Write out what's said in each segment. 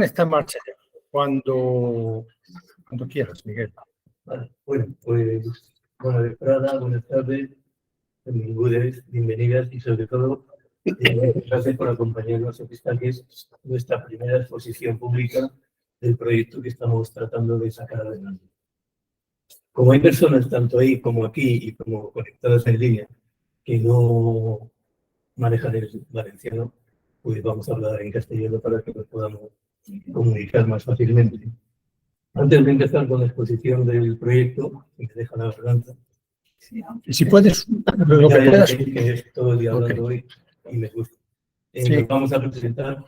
Está en marcha ya. Cuando quieras, Miguel. Vale, bueno, pues buenas entradas, buenas tardes, benvingudes, bienvenidas y sobre todo gracias por acompañarnos en esta que es nuestra primera exposición pública del proyecto que estamos tratando de sacar adelante. Como hay personas tanto ahí como aquí y como conectadas en línea que no manejan el valenciano, pues vamos a hablar en castellano para que nos podamos comunicar más fácilmente. Antes de empezar con la exposición del proyecto, si me deja la garganta. Y si puedes, lo que puedas. Que es todo el día hablando hoy y me gusta. Nos vamos a presentar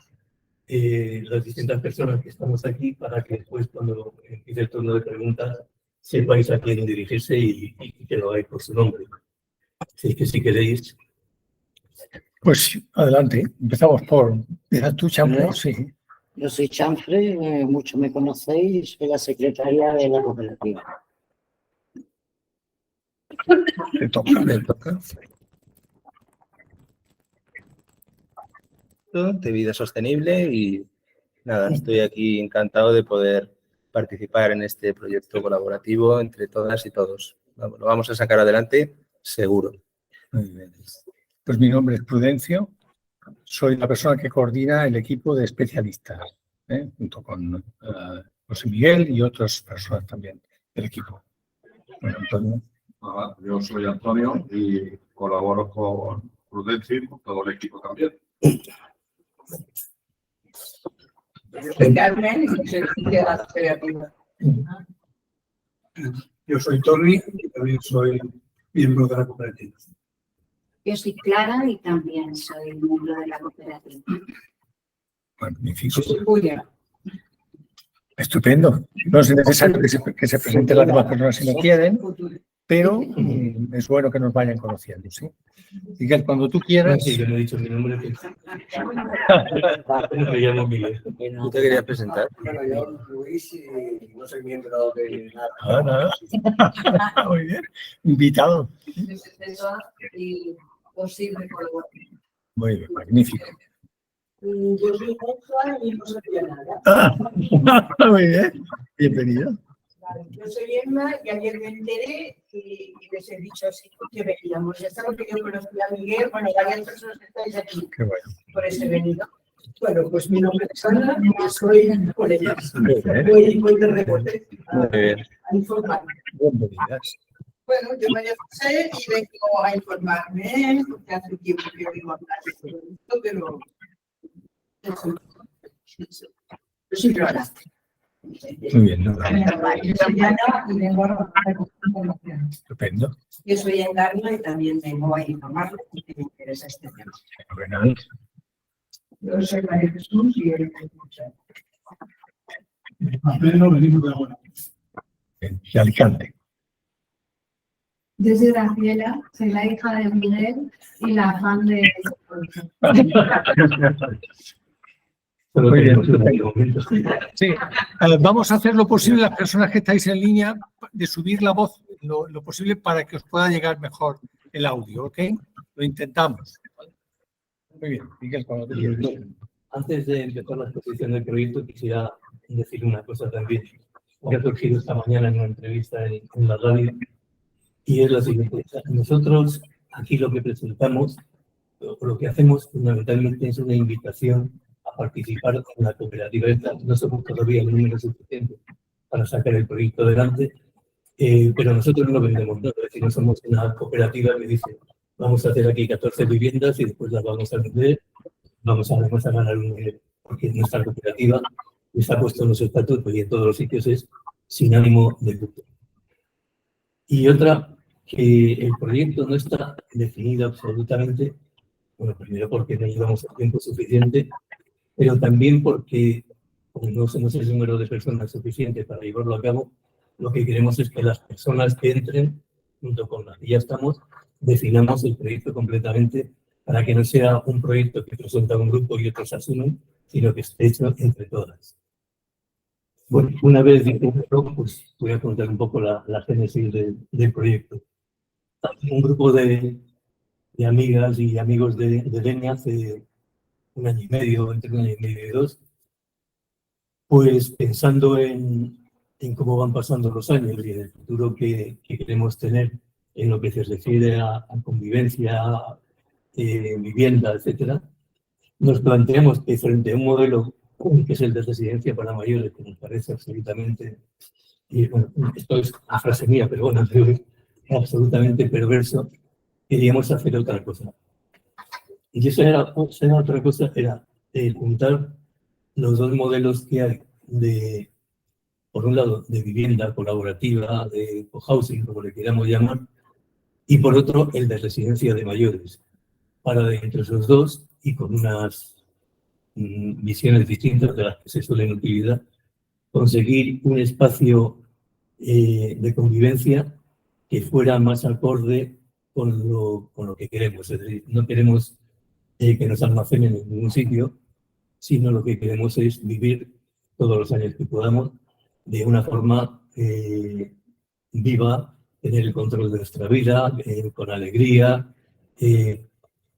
las distintas personas que estamos aquí para que después, cuando empiece el turno de preguntas, sepáis a quién dirigirse y que lo hagáis por su nombre. Así que si queréis. Pues adelante, empezamos por. ¿Tú, Chanfre? Sí. Yo soy Chanfre, muchos me conocéis, soy la secretaria de la cooperativa. Le toca. De vida sostenible y nada, estoy aquí encantado de poder participar en este proyecto colaborativo entre todas y todos. Lo vamos a sacar adelante, seguro. Muy bien. Pues mi nombre es Prudencio, soy la persona que coordina el equipo de especialistas, junto con José Miguel y otras personas también del equipo. Bueno, Antonio. Hola, yo soy Antonio y colaboro con Prudencio y con todo el equipo también. Soy Carmen y soy de la cooperativa. Yo soy Torri y también soy miembro de la cooperativa. Yo soy Clara y también soy miembro de la cooperativa. Magnífico. Soy Julia. Estupendo. No es necesario que se presenten las demás personas si no quieren, pero es bueno que nos vayan conociendo, ¿sí? Miguel, cuando tú quieras. Sí, yo no he dicho mi nombre. Me llamo Miguel. ¿Tú te querías presentar? Bueno, yo Luis y no soy miembro de nada. Nada. Muy bien. Invitado. Y posible colaboración. Muy bien, magnífico. Yo soy Juan y no sabía nada. Muy bien. Bienvenido. Yo soy Emma y ayer me enteré y les he dicho así que veníamos. Ya está porque yo conocí a Miguel, bueno, varias personas que estáis aquí. Qué bueno. Por eso he venido. Bueno, pues mi nombre es Ana y soy por ellas. Muy Voy de rebote bien. a informar. Bienvenidas. Bueno, yo me llamo José y vengo a informarme, porque hace tiempo que oigo hablar de todo esto, pero yo soy Clara. Muy bien. Yo soy Ana y vengo a recoger información. Estupendo. Yo soy Encarna y también vengo a informarme porque me interesa este tema. Fenomenal. Yo soy María Jesús y él es muchacho. Pedro, venimos de Agua. De Alicante. Yo soy Graciela, soy la hija de Miguel y la fan de... Muy bien. Sí. Vamos a hacer lo posible, las personas que estáis en línea, de subir la voz lo posible para que os pueda llegar mejor el audio, ¿ok? Lo intentamos. Muy bien, Miguel, cuando tú quieras. Antes de empezar la exposición del proyecto, quisiera decir una cosa también que ha surgido esta mañana en una entrevista en la radio, y es la siguiente. Nosotros aquí lo que presentamos, o lo que hacemos fundamentalmente es una invitación a participar en la cooperativa esta. No somos todavía el número suficiente para sacar el proyecto adelante, pero nosotros no vendemos nada, es decir, no somos una cooperativa que dice vamos a hacer aquí 14 viviendas y después las vamos a vender, vamos a ganar un dinero, porque nuestra cooperativa está puesto en los estatutos y en todos los sitios es sin ánimo de lucro. Y otra, que el proyecto no está definido absolutamente, bueno, primero porque no llevamos el tiempo suficiente, pero también porque, como no somos el número de personas suficiente para llevarlo a cabo, lo que queremos es que las personas que entren, junto con las que ya estamos, definamos el proyecto completamente para que no sea un proyecto que presenta un grupo y otros asumen, sino que esté hecho entre todas. Bueno, una vez dicho esto, pues voy a contar un poco la génesis del proyecto. Un grupo de amigas y amigos de Lenia hace un año y medio, entre un año y medio y dos, Pues pensando en cómo van pasando los años y en el futuro que queremos tener en lo que se refiere a convivencia, vivienda, etcétera, nos planteamos que frente a un modelo que es el de residencia para mayores, que nos parece absolutamente, y bueno, esto es una frase mía, pero bueno, es absolutamente perverso, queríamos hacer otra cosa. Y esa era otra cosa, era juntar los dos modelos que hay de, por un lado, de vivienda colaborativa, de cohousing, como le queramos llamar, y por otro, el de residencia de mayores. Para de entre esos dos, y con unas visiones distintas de las que se suelen utilizar, conseguir un espacio de convivencia que fuera más acorde con lo que queremos. Es decir, no queremos que nos almacenen en ningún sitio, sino lo que queremos es vivir todos los años que podamos de una forma viva, tener el control de nuestra vida, con alegría,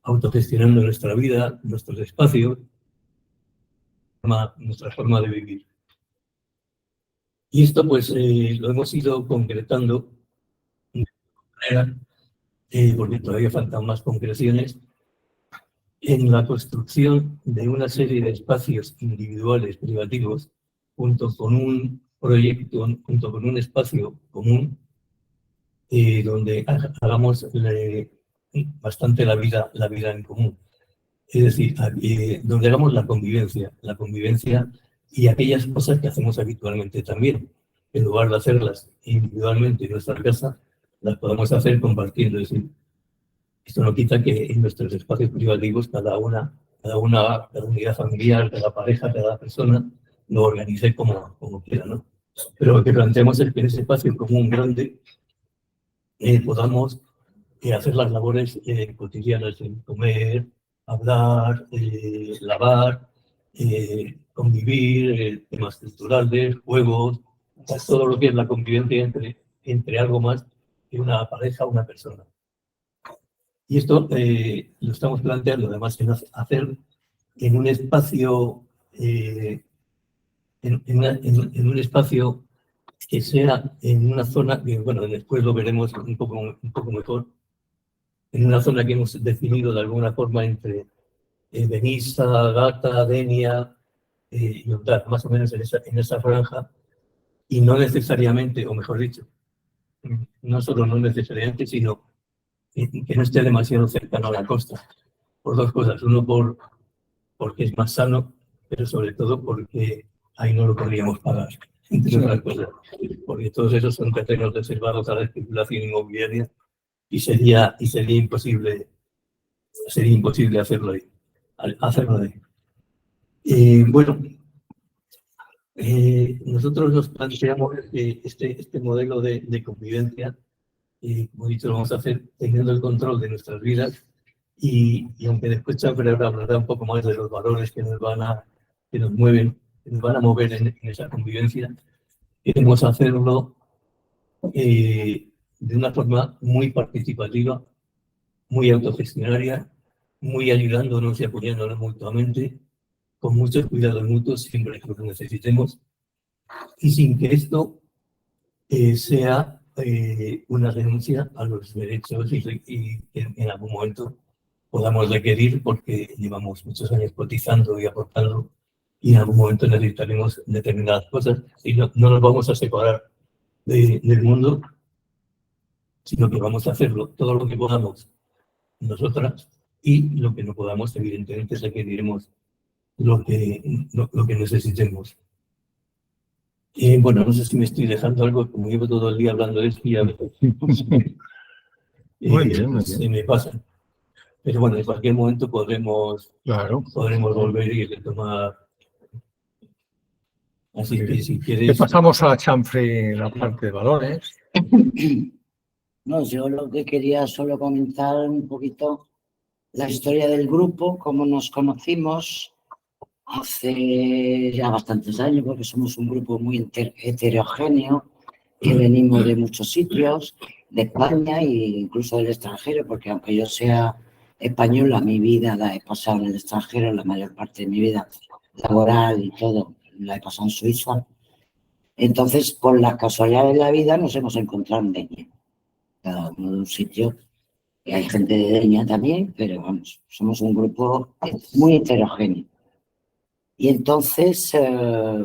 autogestionando nuestra vida, nuestros espacios, nuestra forma de vivir. Y esto pues lo hemos ido concretando, porque todavía faltan más concreciones, en la construcción de una serie de espacios individuales, privativos, junto con un proyecto, junto con un espacio común, donde hagamos bastante la vida en común. Es decir, donde hagamos la convivencia y aquellas cosas que hacemos habitualmente también. En lugar de hacerlas individualmente en nuestra casa, las podemos hacer compartiendo. Es decir, esto no quita que en nuestros espacios privativos cada unidad familiar, cada pareja, cada persona lo organice como quiera, ¿no? Pero lo que planteamos es que en ese espacio común grande podamos hacer las labores cotidianas, comer, hablar, lavar, convivir, temas culturales, juegos, todo lo que es la convivencia entre algo más que una pareja o una persona. Y esto lo estamos planteando además en hacer en un espacio, en un espacio que sea en una zona, que bueno, después lo veremos un poco mejor, en una zona que hemos definido de alguna forma entre Benissa, Gata, Denia y Ondar, más o menos en esa franja, y no necesariamente, o mejor dicho, no solo no necesariamente, sino que no esté demasiado cercano a la costa. Por dos cosas. Uno, porque es más sano, pero sobre todo porque ahí no lo podríamos pagar, entre otras cosas. Porque todos esos son terrenos reservados a la especulación inmobiliaria y sería imposible hacerlo ahí. Bueno, nosotros nos planteamos este modelo de convivencia. Como he dicho, lo vamos a hacer teniendo el control de nuestras vidas y aunque después Chaffer hablará un poco más de los valores que nos van a mover en esa convivencia, queremos hacerlo de una forma muy participativa, muy autogestionaria, muy ayudándonos y apoyándonos mutuamente, con muchos cuidados mutuos siempre que lo necesitemos y sin que esto sea una renuncia a los derechos y en algún momento podamos requerir porque llevamos muchos años cotizando y aportando y en algún momento necesitaremos determinadas cosas y no nos vamos a separar del mundo, sino que vamos a hacerlo todo lo que podamos nosotras y lo que no podamos, evidentemente, requeriremos lo que necesitemos. Bueno, no sé si me estoy dejando algo, como llevo todo el día hablando de esto y a veces muy bien. Se me pasa. Pero bueno, en cualquier momento podremos volver y retomar. Así que si quieres... Le pasamos a Chanfrey la parte de valores. No, yo lo que quería solo comentar un poquito la historia del grupo, cómo nos conocimos hace ya bastantes años, porque somos un grupo muy heterogéneo, que venimos de muchos sitios, de España e incluso del extranjero, porque aunque yo sea española, mi vida la he pasado en el extranjero, la mayor parte de mi vida laboral y todo la he pasado en Suiza. Entonces, por las casualidades de la vida, nos hemos encontrado en Denia, cada uno de un sitio. Y hay gente de Denia también, pero vamos, somos un grupo muy heterogéneo. Y entonces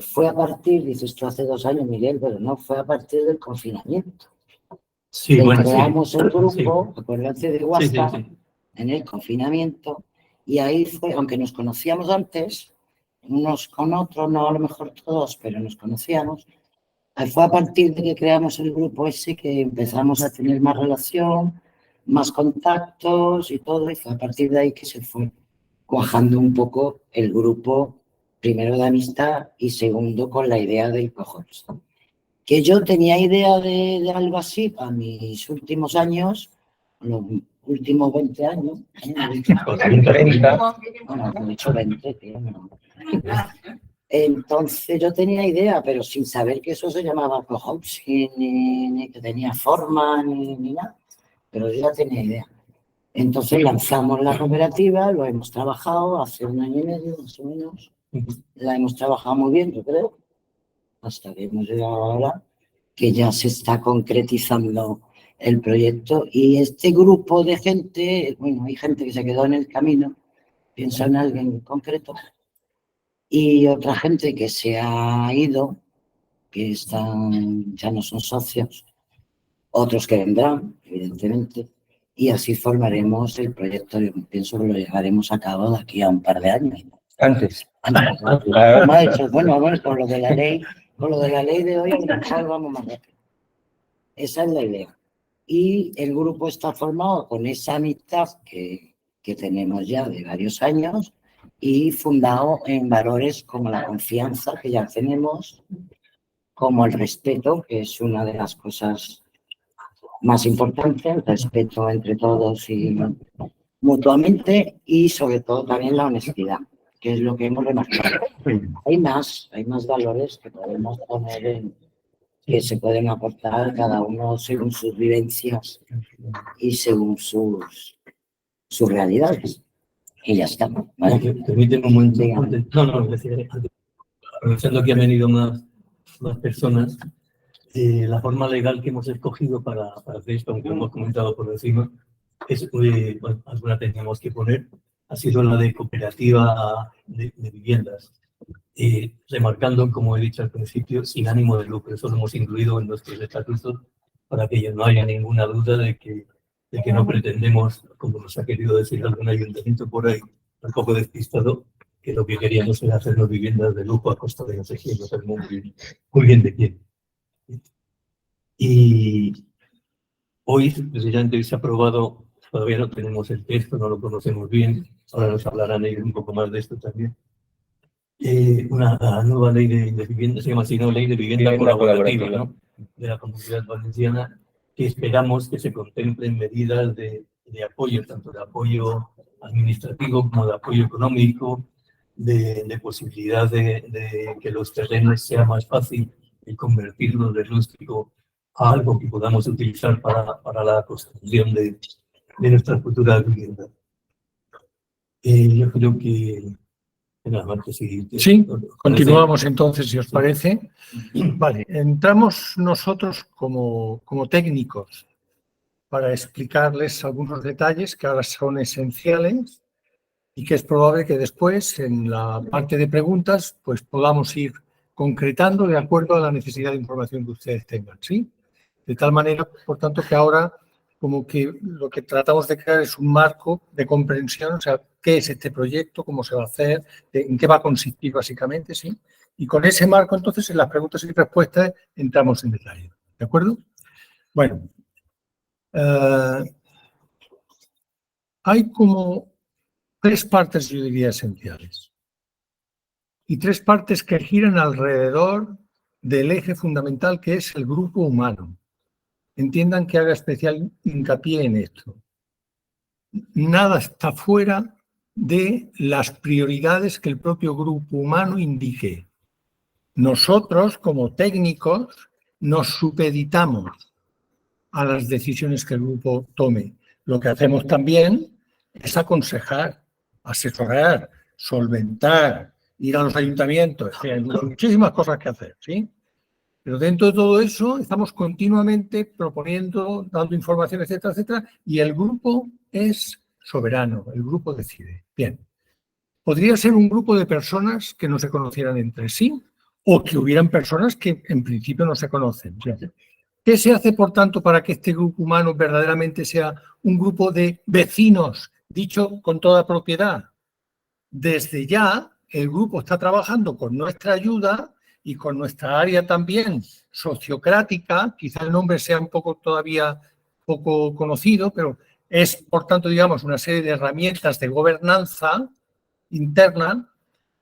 fue a partir, dices tú hace 2 años, Miguel, pero no, fue a partir del confinamiento. Sí, bueno, creamos el grupo, sí. acuérdate de Sí, WhatsApp, sí, sí. en el confinamiento, y ahí fue, aunque nos conocíamos antes, unos con otros, no a lo mejor todos, pero nos conocíamos, fue a partir de que creamos el grupo ese que empezamos a tener más relación, más contactos y todo, y fue a partir de ahí que se fue cuajando un poco el grupo, primero de amistad y segundo con la idea del cojones. Que yo tenía idea de algo así para mis últimos años, los últimos 20 años. Bueno, he dicho 20, tío, no. Entonces yo tenía idea, pero sin saber que eso se llamaba cohousing, ni que tenía forma, ni nada. Pero yo ya tenía idea. Entonces lanzamos la cooperativa, lo hemos trabajado hace 1 año y medio, más o menos. La hemos trabajado muy bien, yo creo, hasta que hemos llegado ahora, que ya se está concretizando el proyecto. Y este grupo de gente, bueno, hay gente que se quedó en el camino, pienso en alguien en concreto, y otra gente que se ha ido, que están, ya no son socios, otros que vendrán, evidentemente, y así formaremos el proyecto. Yo pienso que lo llevaremos a cabo de aquí a un par de años. Antes. Bueno, con lo de la ley de hoy, a lo mejor vamos más rápido. Esa es la idea. Y el grupo está formado con esa amistad que tenemos ya de varios años y fundado en valores como la confianza, que ya tenemos, como el respeto, que es una de las cosas más importantes, el respeto entre todos y mutuamente, y sobre todo también la honestidad, que es lo que hemos remarcado. Hay más valores que podemos poner que se pueden aportar cada uno según sus vivencias y según sus realidades. Y ya está. ¿Vale? Permíteme un momento. Dígame. No, aprovechando que han venido más personas, la forma legal que hemos escogido para hacer esto, aunque lo hemos comentado por encima, es, bueno, alguna teníamos que poner, ha sido la de cooperativa de viviendas. Remarcando, como he dicho al principio, sin ánimo de lucro. Eso lo hemos incluido en nuestros estatutos para que no haya ninguna duda de que no pretendemos, como nos ha querido decir algún ayuntamiento por ahí, un poco despistado, que lo que queríamos era hacernos viviendas de lujo a costa de no sé quién, no sé muy bien de quién. Y hoy, precisamente, hoy se ha aprobado, todavía no tenemos el texto, no lo conocemos bien, ahora nos hablarán ellos un poco más de esto también. Una nueva ley de vivienda, se llama así, ¿no? Ley de vivienda colaborativa, ¿no? De la Comunidad Valenciana, que esperamos que se contemplen medidas de apoyo, tanto de apoyo administrativo como de apoyo económico, de posibilidad de que los terrenos sea más fácil y convertirlos de rústico a algo que podamos utilizar para la construcción de nuestras futuras viviendas. Yo creo que Sí, continuamos entonces, si os parece. Vale, entramos nosotros como técnicos para explicarles algunos detalles que ahora son esenciales y que es probable que después, en la parte de preguntas, pues podamos ir concretando de acuerdo a la necesidad de información que ustedes tengan, ¿sí? De tal manera, por tanto, que ahora como que lo que tratamos de crear es un marco de comprensión, o sea, qué es este proyecto, cómo se va a hacer, en qué va a consistir básicamente, ¿sí? Y con ese marco, entonces, en las preguntas y respuestas entramos en detalle, ¿de acuerdo? Bueno, hay como 3 partes, yo diría, esenciales. Y 3 partes que giran alrededor del eje fundamental que es el grupo humano. Entiendan que haga especial hincapié en esto. Nada está fuera de las prioridades que el propio grupo humano indique. Nosotros, como técnicos, nos supeditamos a las decisiones que el grupo tome. Lo que hacemos también es aconsejar, asesorar, solventar ir a los ayuntamientos, hay muchísimas cosas que hacer, ¿sí? Pero dentro de todo eso estamos continuamente proponiendo, dando información, etcétera, etcétera, y el grupo es soberano, el grupo decide. Bien, podría ser un grupo de personas que no se conocieran entre sí o que hubieran personas que en principio no se conocen. Bien. ¿Qué se hace, por tanto, para que este grupo humano verdaderamente sea un grupo de vecinos, dicho con toda propiedad? Desde ya, el grupo está trabajando con nuestra ayuda y con nuestra área también sociocrática, quizá el nombre sea un poco todavía poco conocido, pero es, por tanto, digamos, una serie de herramientas de gobernanza interna.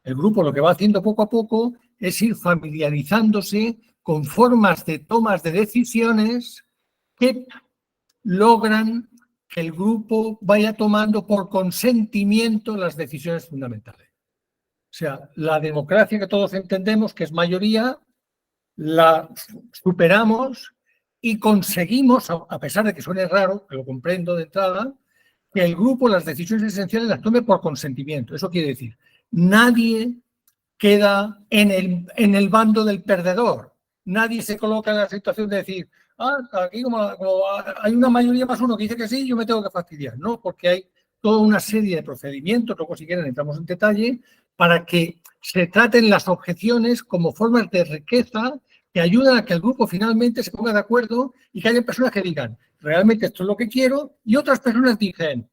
El grupo lo que va haciendo poco a poco es ir familiarizándose con formas de tomas de decisiones que logran que el grupo vaya tomando por consentimiento las decisiones fundamentales. O sea, la democracia que todos entendemos, que es mayoría, la superamos y conseguimos, a pesar de que suene raro, que lo comprendo de entrada, que el grupo las decisiones esenciales las tome por consentimiento. Eso quiere decir, nadie queda en el bando del perdedor. Nadie se coloca en la situación de decir, aquí como hay una mayoría más uno que dice que sí, yo me tengo que fastidiar. No, porque hay toda una serie de procedimientos, luego si quieren entramos en detalle, para que se traten las objeciones como formas de riqueza que ayudan a que el grupo finalmente se ponga de acuerdo y que haya personas que digan, realmente esto es lo que quiero, y otras personas dicen,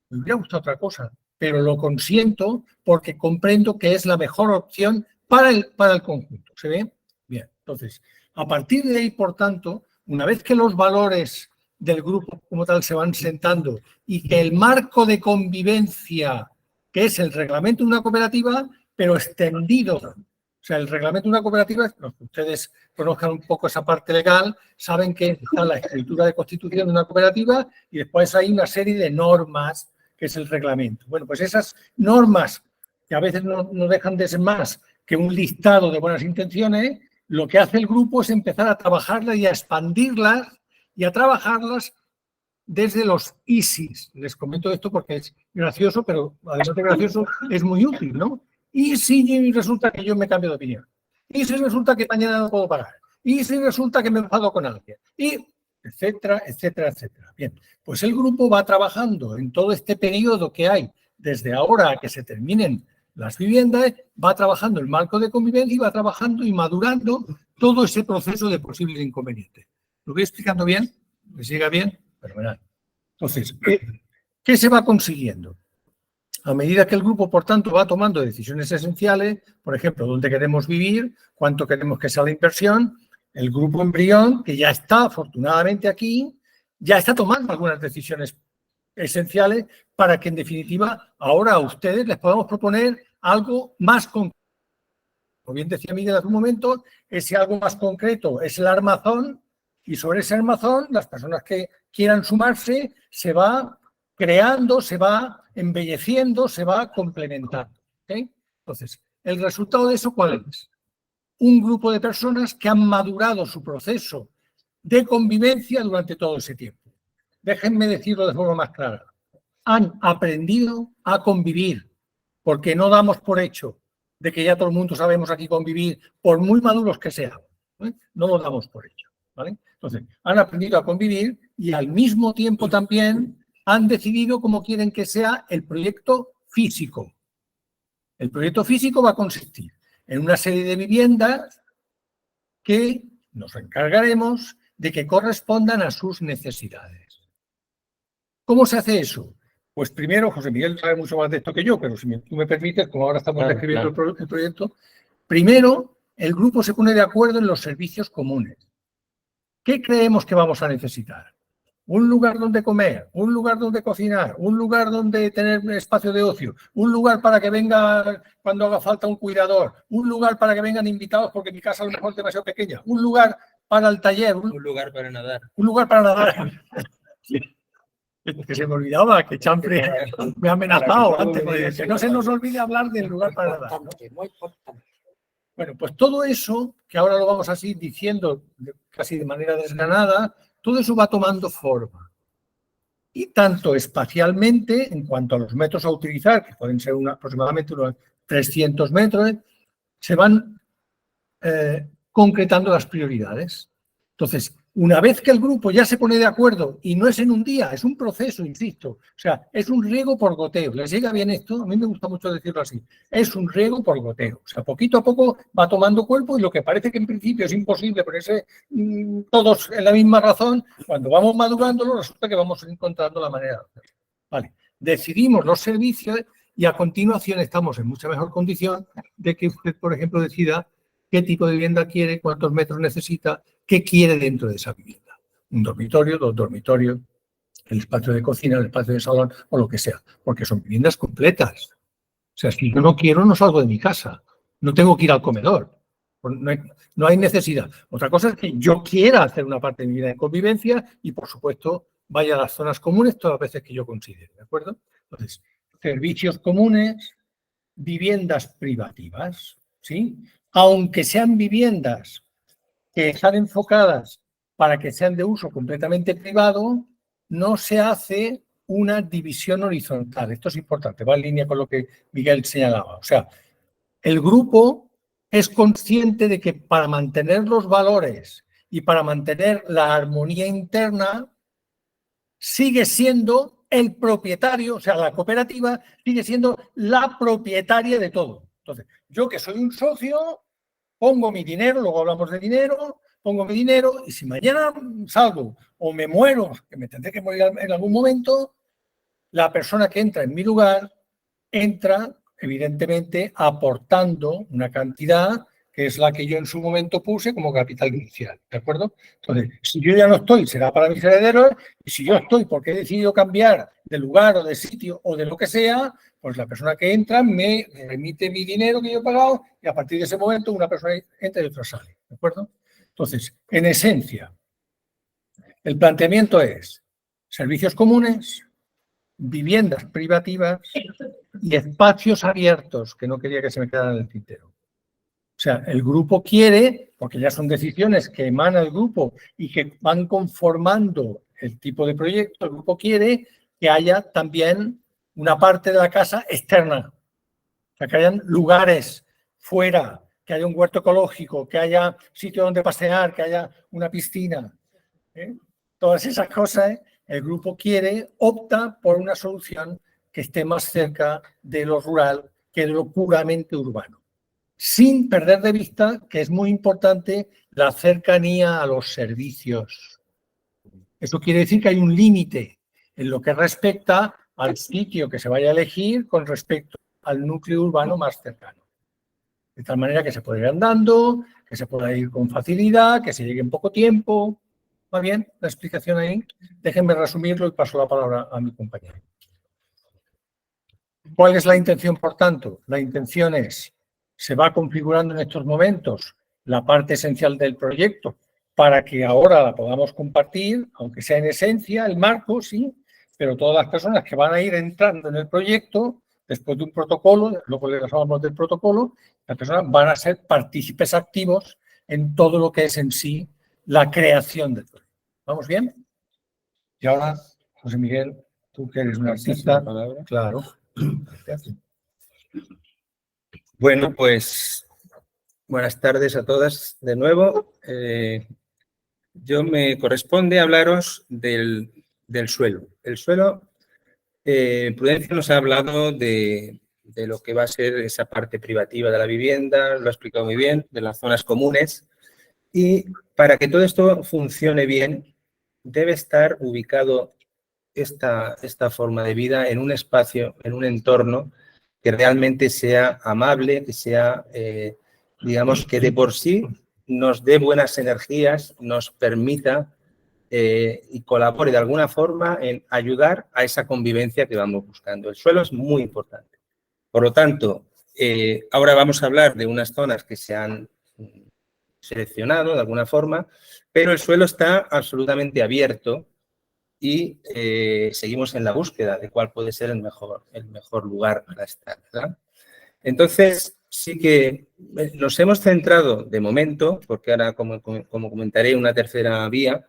me hubiera gustado otra cosa, pero lo consiento porque comprendo que es la mejor opción para el conjunto. ¿Se ve? Bien, entonces, a partir de ahí, por tanto, una vez que los valores del grupo como tal se van sentando y que el marco de convivencia, que es el reglamento de una cooperativa, pero extendido. O sea, el reglamento de una cooperativa, los que ustedes conozcan un poco esa parte legal, saben que está la escritura de constitución de una cooperativa y después hay una serie de normas, que es el reglamento. Bueno, pues esas normas, que a veces no dejan de ser más que un listado de buenas intenciones, lo que hace el grupo es empezar a trabajarlas y a expandirlas y a trabajarlas desde los ISIs. Les comento esto porque es gracioso, pero además de gracioso, es muy útil, ¿no? Y si resulta que yo me cambio de opinión. Y si resulta que mañana no puedo pagar. Y si resulta que me enfado con alguien. Y etcétera, etcétera, etcétera. Bien, pues el grupo va trabajando en todo este periodo que hay, desde ahora a que se terminen las viviendas, va trabajando el marco de convivencia y va trabajando y madurando todo ese proceso de posibles inconvenientes. ¿Lo voy explicando bien? ¿Les llega bien? Fenomenal. Entonces, ¿qué se va consiguiendo? A medida que el grupo, por tanto, va tomando decisiones esenciales, por ejemplo, dónde queremos vivir, cuánto queremos que sea la inversión, el grupo embrión, que ya está afortunadamente aquí, ya está tomando algunas decisiones esenciales para que, en definitiva, ahora a ustedes les podamos proponer algo más concreto. Como bien decía Miguel hace un momento, ese algo más concreto es el armazón, y sobre ese armazón, las personas que quieran sumarse, se va creando, se va embelleciendo, se va complementando. ¿Okay? Entonces, ¿el resultado de eso cuál es? Un grupo de personas que han madurado su proceso de convivencia durante todo ese tiempo. Déjenme decirlo de forma más clara. Han aprendido a convivir, porque no damos por hecho de que ya todo el mundo sabemos aquí convivir, por muy maduros que seamos. No lo damos por hecho. ¿Vale? Entonces, han aprendido a convivir y al mismo tiempo también han decidido cómo quieren que sea el proyecto físico. El proyecto físico va a consistir en una serie de viviendas que nos encargaremos de que correspondan a sus necesidades. ¿Cómo se hace eso? Pues primero, José Miguel sabe mucho más de esto que yo, pero si tú me permites, como ahora estamos describiendo el proyecto, primero el grupo se pone de acuerdo en los servicios comunes. ¿Qué creemos que vamos a necesitar? Un lugar donde comer, un lugar donde cocinar, un lugar donde tener espacio de ocio, un lugar para que venga cuando haga falta un cuidador, un lugar para que vengan invitados porque mi casa a lo mejor es demasiado pequeña, un lugar para el taller, Un lugar para nadar. un lugar para nadar. Que se me olvidaba, que Champre me ha amenazado antes, que no se nos olvide hablar del lugar para nadar, ¿no? Muy importante. Bueno, pues todo eso, que ahora lo vamos así diciendo casi de manera desgranada, todo eso va tomando forma. Y tanto espacialmente, en cuanto a los métodos a utilizar, que pueden ser aproximadamente unos 300 metros, se van concretando las prioridades. Entonces, una vez que el grupo ya se pone de acuerdo, y no es en un día, es un proceso, insisto, o sea, es un riego por goteo. ¿Les llega bien esto? A mí me gusta mucho decirlo así. Es un riego por goteo. O sea, poquito a poco va tomando cuerpo y lo que parece que en principio es imposible ponerse todos en la misma razón, cuando vamos madurándolo resulta que vamos encontrando la manera de hacerlo. Vale. Decidimos los servicios y a continuación estamos en mucha mejor condición de que usted, por ejemplo, decida qué tipo de vivienda quiere, cuántos metros necesita, qué quiere dentro de esa vivienda. Un dormitorio, 2 dormitorios, el espacio de cocina, el espacio de salón o lo que sea, porque son viviendas completas. O sea, si yo no quiero, no salgo de mi casa. No tengo que ir al comedor. No hay necesidad. Otra cosa es que yo quiera hacer una parte de mi vida de convivencia y, por supuesto, vaya a las zonas comunes todas las veces que yo considere, ¿de acuerdo? Entonces, servicios comunes, viviendas privativas, ¿sí? Aunque sean viviendas que están enfocadas para que sean de uso completamente privado, no se hace una división horizontal. Esto es importante, va en línea con lo que Miguel señalaba. O sea, el grupo es consciente de que para mantener los valores y para mantener la armonía interna, sigue siendo el propietario, o sea, la cooperativa sigue siendo la propietaria de todo. Entonces, yo que soy un socio, pongo mi dinero, luego hablamos de dinero, pongo mi dinero y si mañana salgo o me muero, que me tendré que morir en algún momento, la persona que entra en mi lugar entra, evidentemente, aportando una cantidad que es la que yo en su momento puse como capital inicial, ¿de acuerdo? Entonces, si yo ya no estoy, será para mis herederos, y si yo estoy porque he decidido cambiar de lugar o de sitio o de lo que sea, pues la persona que entra me remite mi dinero que yo he pagado y a partir de ese momento una persona entra y otra sale, ¿de acuerdo? Entonces, en esencia, el planteamiento es servicios comunes, viviendas privativas y espacios abiertos, que no quería que se me quedaran en el tintero. O sea, el grupo quiere, porque ya son decisiones que emana el grupo y que van conformando el tipo de proyecto, el grupo quiere que haya también una parte de la casa externa, o sea, que hayan lugares fuera, que haya un huerto ecológico, que haya sitio donde pasear, que haya una piscina. Todas esas cosas, el grupo opta por una solución que esté más cerca de lo rural que de lo puramente urbano. Sin perder de vista que es muy importante la cercanía a los servicios. Eso quiere decir que hay un límite en lo que respecta al sitio que se vaya a elegir con respecto al núcleo urbano más cercano. De tal manera que se pueda ir andando, que se pueda ir con facilidad, que se llegue en poco tiempo. ¿Va bien la explicación ahí? Déjenme resumirlo y paso la palabra a mi compañero. ¿Cuál es la intención, por tanto? La intención es, se va configurando en estos momentos la parte esencial del proyecto para que ahora la podamos compartir, aunque sea en esencia, el marco, sí, pero todas las personas que van a ir entrando en el proyecto, después de un protocolo, luego les hablamos del protocolo, las personas van a ser partícipes activos en todo lo que es en sí la creación del proyecto. ¿Vamos bien? Y ahora, José Miguel, tú que eres un artista, claro. Bueno, pues buenas tardes a todas de nuevo. Yo me corresponde hablaros del suelo. El suelo, Prudencio nos ha hablado de lo que va a ser esa parte privativa de la vivienda, lo ha explicado muy bien, de las zonas comunes. Y para que todo esto funcione bien, debe estar ubicado esta forma de vida en un espacio, en un entorno que realmente sea amable, que sea, digamos, que de por sí nos dé buenas energías, nos permita y colabore de alguna forma en ayudar a esa convivencia que vamos buscando. El suelo es muy importante. Por lo tanto, ahora vamos a hablar de unas zonas que se han seleccionado de alguna forma, pero el suelo está absolutamente abierto y seguimos en la búsqueda de cuál puede ser el mejor lugar para estar, ¿verdad? Entonces, sí que nos hemos centrado de momento, porque ahora, como comentaré, una tercera vía,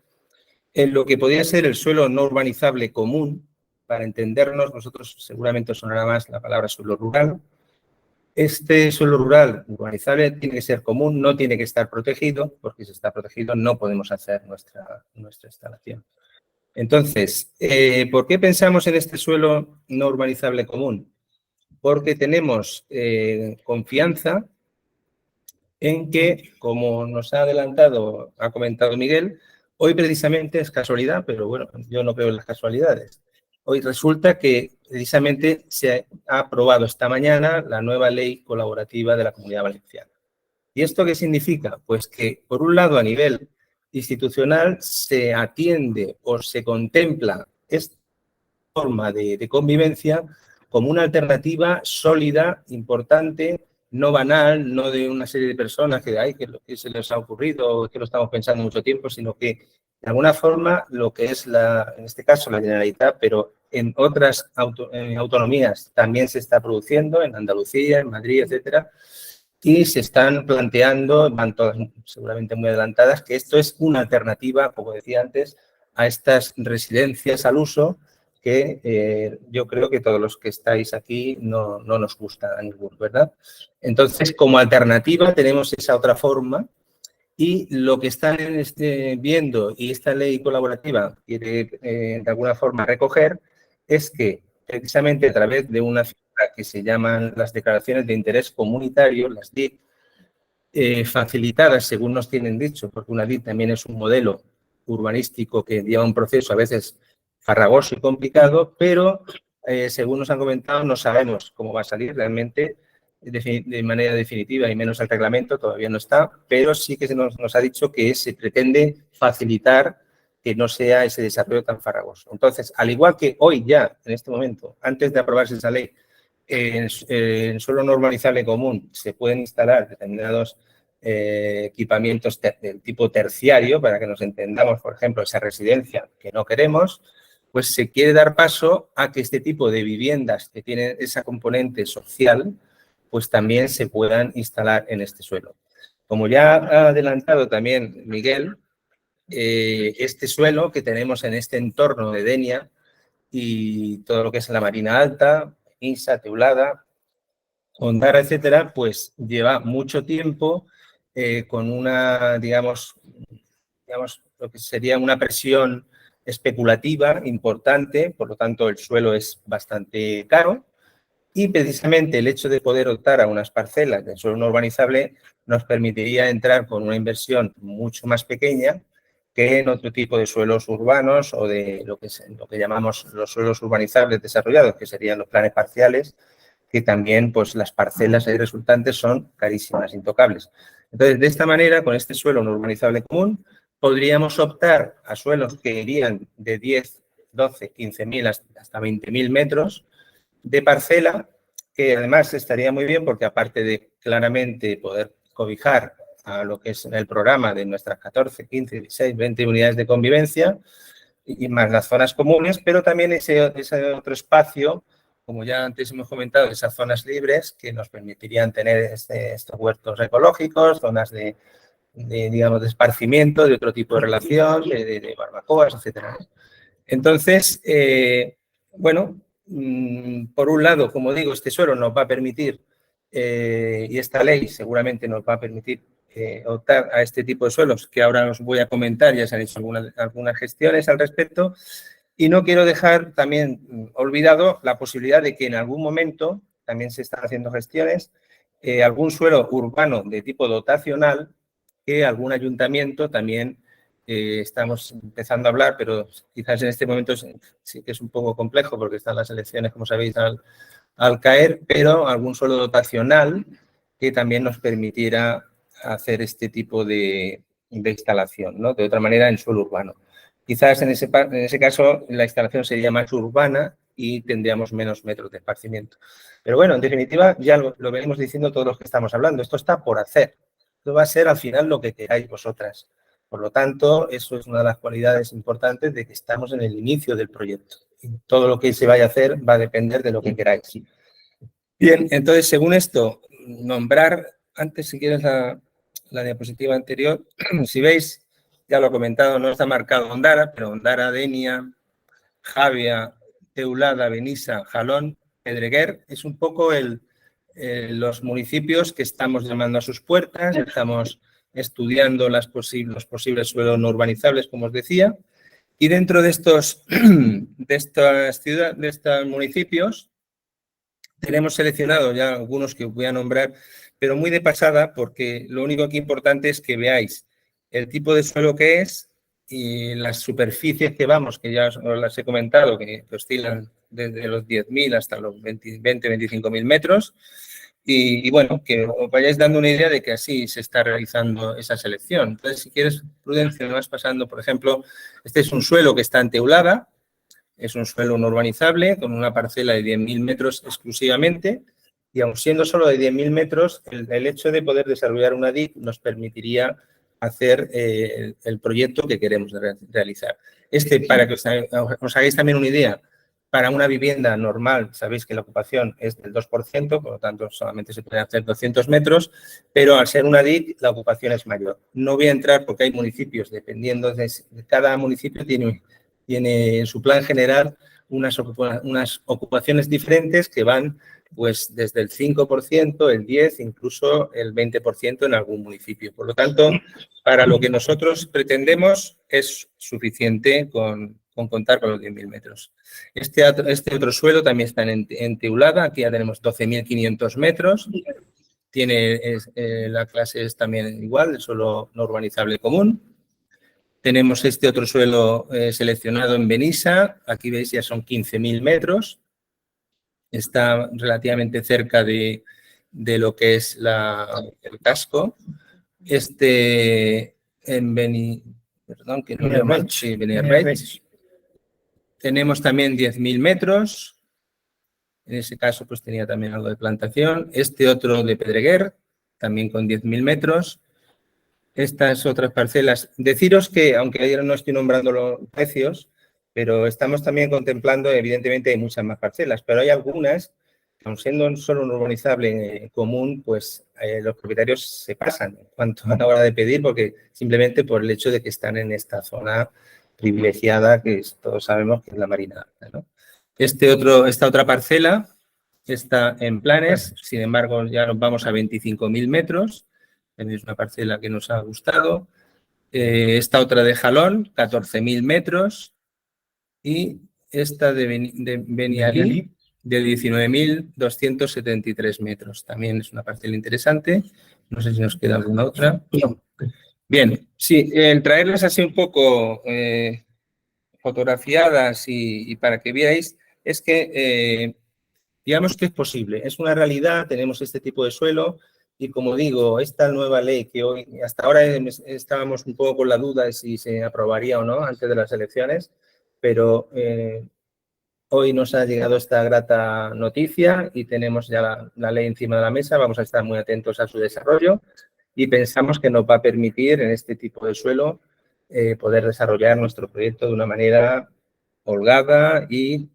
en lo que podría ser el suelo no urbanizable común. Para entendernos, nosotros seguramente sonará más la palabra suelo rural. Este suelo rural urbanizable tiene que ser común, no tiene que estar protegido, porque si está protegido no podemos hacer nuestra instalación. Entonces, ¿por qué pensamos en este suelo no urbanizable común? Porque tenemos confianza en que, como nos ha adelantado, ha comentado Miguel, hoy precisamente es casualidad, pero bueno, yo no veo las casualidades. Hoy resulta que precisamente se ha aprobado esta mañana la nueva ley colaborativa de la Comunidad Valenciana. ¿Y esto qué significa? Pues que, por un lado, a nivel institucional se atiende o se contempla esta forma de convivencia como una alternativa sólida, importante, no banal, no de una serie de personas que, ay, que lo que se les ha ocurrido o que lo estamos pensando mucho tiempo, sino que, de alguna forma, lo que es, en este caso, la Generalitat, pero en otras autonomías también se está produciendo, en Andalucía, en Madrid, etcétera, y se están planteando, van todas seguramente muy adelantadas, que esto es una alternativa, como decía antes, a estas residencias al uso que yo creo que todos los que estáis aquí no nos gusta a ninguno, ¿verdad? Entonces, como alternativa tenemos esa otra forma y lo que están viendo y esta ley colaborativa quiere de alguna forma recoger es que precisamente a través de una figura que se llaman las declaraciones de interés comunitario, las DIC, facilitadas según nos tienen dicho, porque una DIC también es un modelo urbanístico que lleva un proceso a veces farragoso y complicado, pero según nos han comentado no sabemos cómo va a salir realmente de manera definitiva y menos el reglamento, todavía no está, pero sí que se nos ha dicho que se pretende facilitar que no sea ese desarrollo tan farragoso. Entonces, al igual que hoy ya, en este momento, antes de aprobarse esa ley, en suelo no urbanizable común se pueden instalar determinados equipamientos del tipo terciario, para que nos entendamos, por ejemplo, esa residencia que no queremos, pues se quiere dar paso a que este tipo de viviendas que tienen esa componente social, pues también se puedan instalar en este suelo. Como ya ha adelantado también Miguel, este suelo que tenemos en este entorno de Denia y todo lo que es la Marina Alta, Isa, Teulada, Ondara, etcétera, pues lleva mucho tiempo con una, digamos, lo que sería una presión especulativa importante, por lo tanto el suelo es bastante caro y precisamente el hecho de poder optar a unas parcelas de suelo no urbanizable nos permitiría entrar con una inversión mucho más pequeña que en otro tipo de suelos urbanos o de lo que llamamos los suelos urbanizables desarrollados, que serían los planes parciales, que también pues las parcelas ahí resultantes son carísimas, intocables. Entonces, de esta manera, con este suelo no urbanizable común, podríamos optar a suelos que irían de 10, 12, 15.000 hasta 20.000 metros de parcela, que además estaría muy bien porque aparte de claramente poder cobijar a lo que es el programa de nuestras 14, 15, 16, 20 unidades de convivencia y más las zonas comunes, pero también ese otro espacio, como ya antes hemos comentado, esas zonas libres que nos permitirían tener estos huertos ecológicos, zonas digamos, de esparcimiento, de otro tipo de relación, de barbacoas, etcétera. Entonces, bueno, por un lado, como digo, este suelo nos va a permitir, y esta ley seguramente nos va a permitir optar a este tipo de suelos, que ahora os voy a comentar, ya se han hecho algunas gestiones al respecto, y no quiero dejar también olvidado la posibilidad de que en algún momento, también se están haciendo gestiones, algún suelo urbano de tipo dotacional, que algún ayuntamiento también estamos empezando a hablar, pero quizás en este momento sí que es un poco complejo porque están las elecciones, como sabéis, al caer, pero algún suelo dotacional que también nos permitiera hacer este tipo de instalación, ¿no? De otra manera, en suelo urbano. Quizás en ese caso la instalación sería más urbana y tendríamos menos metros de esparcimiento. Pero bueno, en definitiva, ya lo venimos diciendo todos los que estamos hablando. Esto está por hacer. Esto va a ser al final lo que queráis vosotras. Por lo tanto, eso es una de las cualidades importantes de que estamos en el inicio del proyecto. Y todo lo que se vaya a hacer va a depender de lo que queráis. Bien, entonces, según esto, nombrar, antes si quieres la diapositiva anterior, si veis, ya lo he comentado, no está marcado Ondara, pero Ondara, Denia, Javia, Teulada, Benissa, Jalón, Pedreguer, es un poco los municipios que estamos llamando a sus puertas, estamos estudiando los posibles suelos no urbanizables, como os decía, y dentro de estos municipios tenemos seleccionado ya algunos que os voy a nombrar, pero muy de pasada, porque lo único que es importante es que veáis el tipo de suelo que es y las superficies que vamos, que ya os las he comentado, que oscilan desde los 10.000 hasta los 20-25.000 metros. Y bueno, que os vayáis dando una idea de que así se está realizando esa selección. Entonces, si quieres, Prudencio, me vas pasando, por ejemplo, este es un suelo que está en teulada, es un suelo no urbanizable con una parcela de 10.000 metros exclusivamente, y aun siendo solo de 10.000 metros, el hecho de poder desarrollar una DIC nos permitiría hacer el proyecto que queremos realizar. Para que os hagáis también una idea, para una vivienda normal, sabéis que la ocupación es del 2%, por lo tanto solamente se pueden hacer 200 metros, pero al ser una DIC la ocupación es mayor. No voy a entrar porque hay municipios, dependiendo de cada municipio tiene en su plan general unas ocupaciones diferentes que van pues desde el 5%, el 10%, incluso el 20% en algún municipio. Por lo tanto, para lo que nosotros pretendemos es suficiente con contar con los 10.000 metros. Este otro suelo también está en teulada, aquí ya tenemos 12.500 metros, la clase es también igual, el suelo no urbanizable común. Tenemos este otro suelo seleccionado en Benissa, aquí veis ya son 15.000 metros, está relativamente cerca de lo que es el casco. En Beniarbeig. Tenemos también 10.000 metros, en ese caso pues tenía también algo de plantación. Este otro de Pedreguer, también con 10.000 metros. Estas otras parcelas. Deciros que, aunque ayer no estoy nombrando los precios, pero estamos también contemplando, evidentemente hay muchas más parcelas, pero hay algunas, aun siendo solo un urbanizable común, pues los propietarios se pasan en cuanto a la hora de pedir, porque simplemente por el hecho de que están en esta zona privilegiada, que todos sabemos que es la Marina Alta, ¿no? Esta otra parcela está en planes, sin embargo ya nos vamos a 25.000 metros, es una parcela que nos ha gustado. Esta otra de Jalón, 14.000 metros, y esta de Benialí, de 19.273 metros. También es una parcela interesante. No sé si nos queda alguna otra. Bien, sí, el traerlas así un poco fotografiadas y para que veáis, es que digamos que es posible, es una realidad, tenemos este tipo de suelo y como digo, esta nueva ley que hoy, hasta ahora estábamos un poco con la duda de si se aprobaría o no antes de las elecciones, pero hoy nos ha llegado esta grata noticia y tenemos ya la ley encima de la mesa, vamos a estar muy atentos a su desarrollo y pensamos que nos va a permitir en este tipo de suelo poder desarrollar nuestro proyecto de una manera holgada y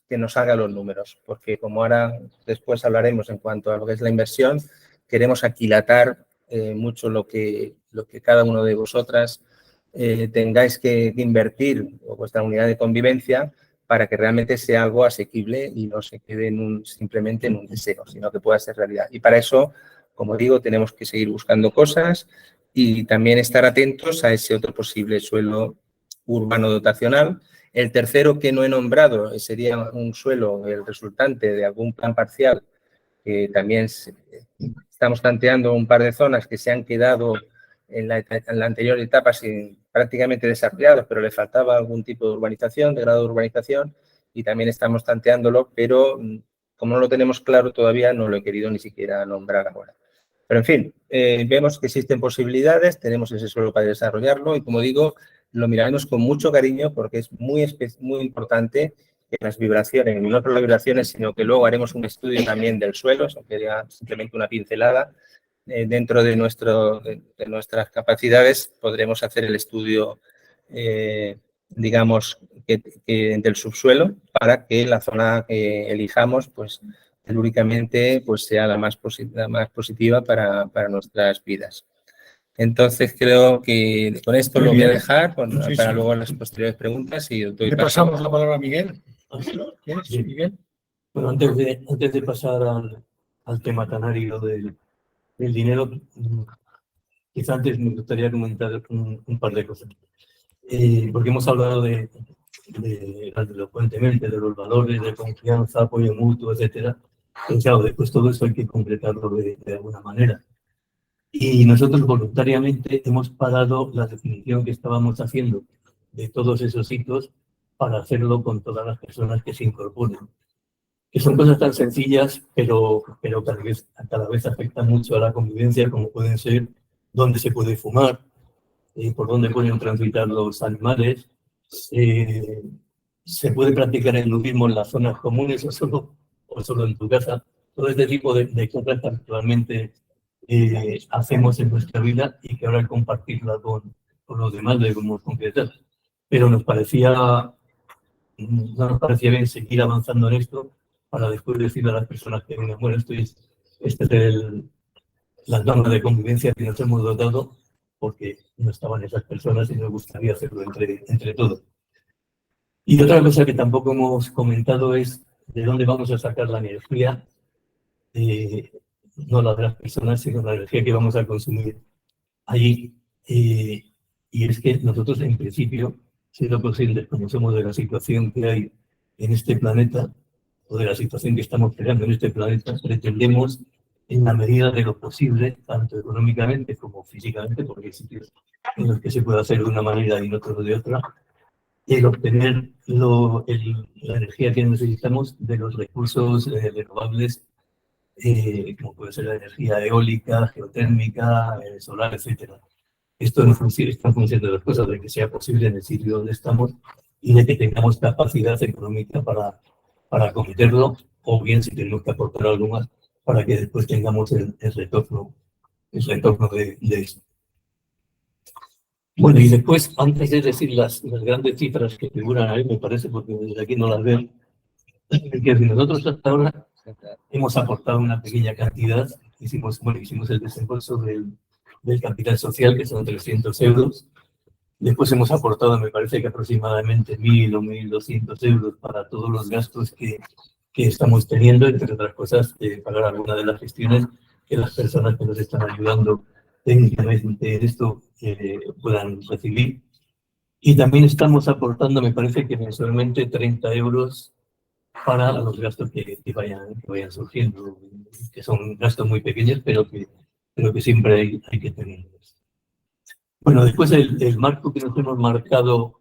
que nos haga los números, porque como ahora después hablaremos en cuanto a lo que es la inversión, queremos aquilatar mucho lo que cada uno de vosotras tengáis que invertir o vuestra unidad de convivencia para que realmente sea algo asequible y no se quede simplemente en un deseo, sino que pueda ser realidad. Y para eso, como digo, tenemos que seguir buscando cosas y también estar atentos a ese otro posible suelo urbano dotacional. El tercero que no he nombrado sería un suelo, el resultante de algún plan parcial, que también estamos planteando un par de zonas que se han quedado en la anterior etapa prácticamente desarrollados, pero le faltaba algún tipo de urbanización, de grado de urbanización, y también estamos planteándolo, pero como no lo tenemos claro todavía, no lo he querido ni siquiera nombrar ahora. Pero, en fin, vemos que existen posibilidades, tenemos ese suelo para desarrollarlo y, como digo, lo miraremos con mucho cariño porque es muy importante que las vibraciones, y no solo las vibraciones, sino que luego haremos un estudio también del suelo, eso sería simplemente una pincelada. Dentro de nuestras capacidades podremos hacer el estudio, digamos, del subsuelo para que la zona que elijamos, pues, telúricamente, pues, sea la más positiva para nuestras vidas. Entonces, creo que con esto lo voy a dejar para luego las posteriores preguntas. Y le pasamos la palabra a Miguel. ¿Quieres, Miguel? Bueno, antes de pasar al tema tan árido del dinero, quizá antes me gustaría comentar un par de cosas. Porque hemos hablado elocuentemente de los valores de confianza, apoyo mutuo, etcétera. Pero claro, después todo eso hay que concretarlo de alguna manera. Y nosotros voluntariamente hemos parado la definición que estábamos haciendo de todos esos hitos para hacerlo con todas las personas que se incorporen. Que son cosas tan sencillas, pero cada vez afectan mucho a la convivencia, como pueden ser dónde se puede fumar, por dónde pueden transitar los animales, se puede practicar el nudismo en las zonas comunes o solo en tu casa. Todo este tipo de cosas que actualmente hacemos en nuestra vida y que ahora al compartirla con los demás debemos concretar. Pero no nos parecía bien seguir avanzando en esto para después decir a las personas que vengan, bueno, esta es la norma de convivencia que nos hemos dotado, porque no estaban esas personas y nos gustaría hacerlo entre todos. Y otra cosa que tampoco hemos comentado es de dónde vamos a sacar la energía, no la de las personas, sino la energía que vamos a consumir allí. Y es que nosotros, en principio, siendo conscientes como somos de la situación que hay en este planeta, o de la situación que estamos creando en este planeta, pretendemos, en la medida de lo posible, tanto económicamente como físicamente, porque hay sitios en los que se puede hacer de una manera y en otros de otra, el obtener la energía que necesitamos de los recursos renovables, como puede ser la energía eólica, geotérmica, solar, etc. Esto está en función de las cosas, de que sea posible en el sitio donde estamos y de que tengamos capacidad económica para acometerlo, o bien si tenemos que aportar algo más para que después tengamos el retorno de esto. Bueno, y después, antes de decir las grandes cifras que figuran ahí, me parece, porque desde aquí no las ven, que si nosotros hasta ahora hemos aportado una pequeña cantidad, hicimos el desembolso del capital social, que son 300 euros. Después hemos aportado, me parece que aproximadamente 1.000 o 1.200 euros para todos los gastos que estamos teniendo, entre otras cosas, pagar alguna de las gestiones que las personas que nos están ayudando técnicamente en esto puedan recibir. Y también estamos aportando, me parece que mensualmente 30 euros para los gastos que vayan surgiendo, que son gastos muy pequeños, pero que siempre hay que tenerlos. Bueno, después el marco que nos hemos marcado,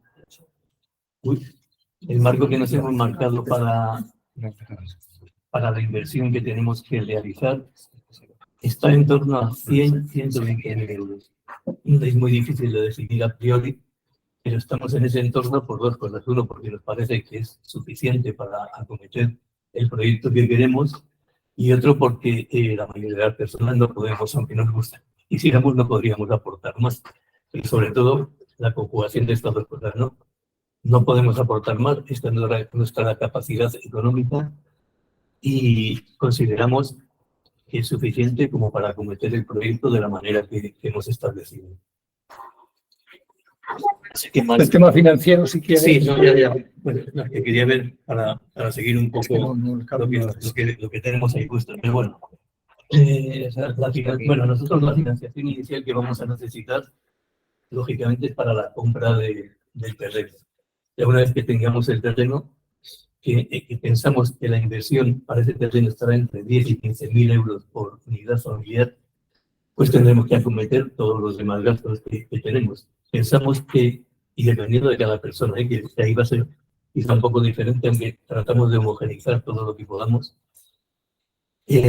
para la inversión que tenemos que realizar está en torno a 120.000 euros. Es muy difícil de decidir a priori, pero estamos en ese entorno por dos cosas. Uno, porque nos parece que es suficiente para acometer el proyecto que queremos, y otro, porque la mayoría de las personas no podemos, aunque nos gusta. Quisiéramos, no podríamos aportar más. Y sobre todo, la conjugación de estas dos cosas, ¿no? No podemos aportar más, esta es nuestra capacidad económica, y consideramos que es suficiente como para acometer el proyecto de la manera que hemos establecido. El tema financiero, si quieres. Sí, no, ya. Bueno, lo que quería ver para seguir un poco lo que tenemos ahí puesto. Pero bueno, nosotros la financiación inicial que vamos a necesitar, lógicamente, es para la compra del terreno. Ya una vez que tengamos el terreno, que pensamos que la inversión para ese terreno estará entre 10 y 15.000 euros por unidad familiar, pues tendremos que acometer todos los demás gastos que tenemos. Pensamos que, y dependiendo de cada persona, que ahí va a ser quizá un poco diferente, aunque tratamos de homogeneizar todo lo que podamos,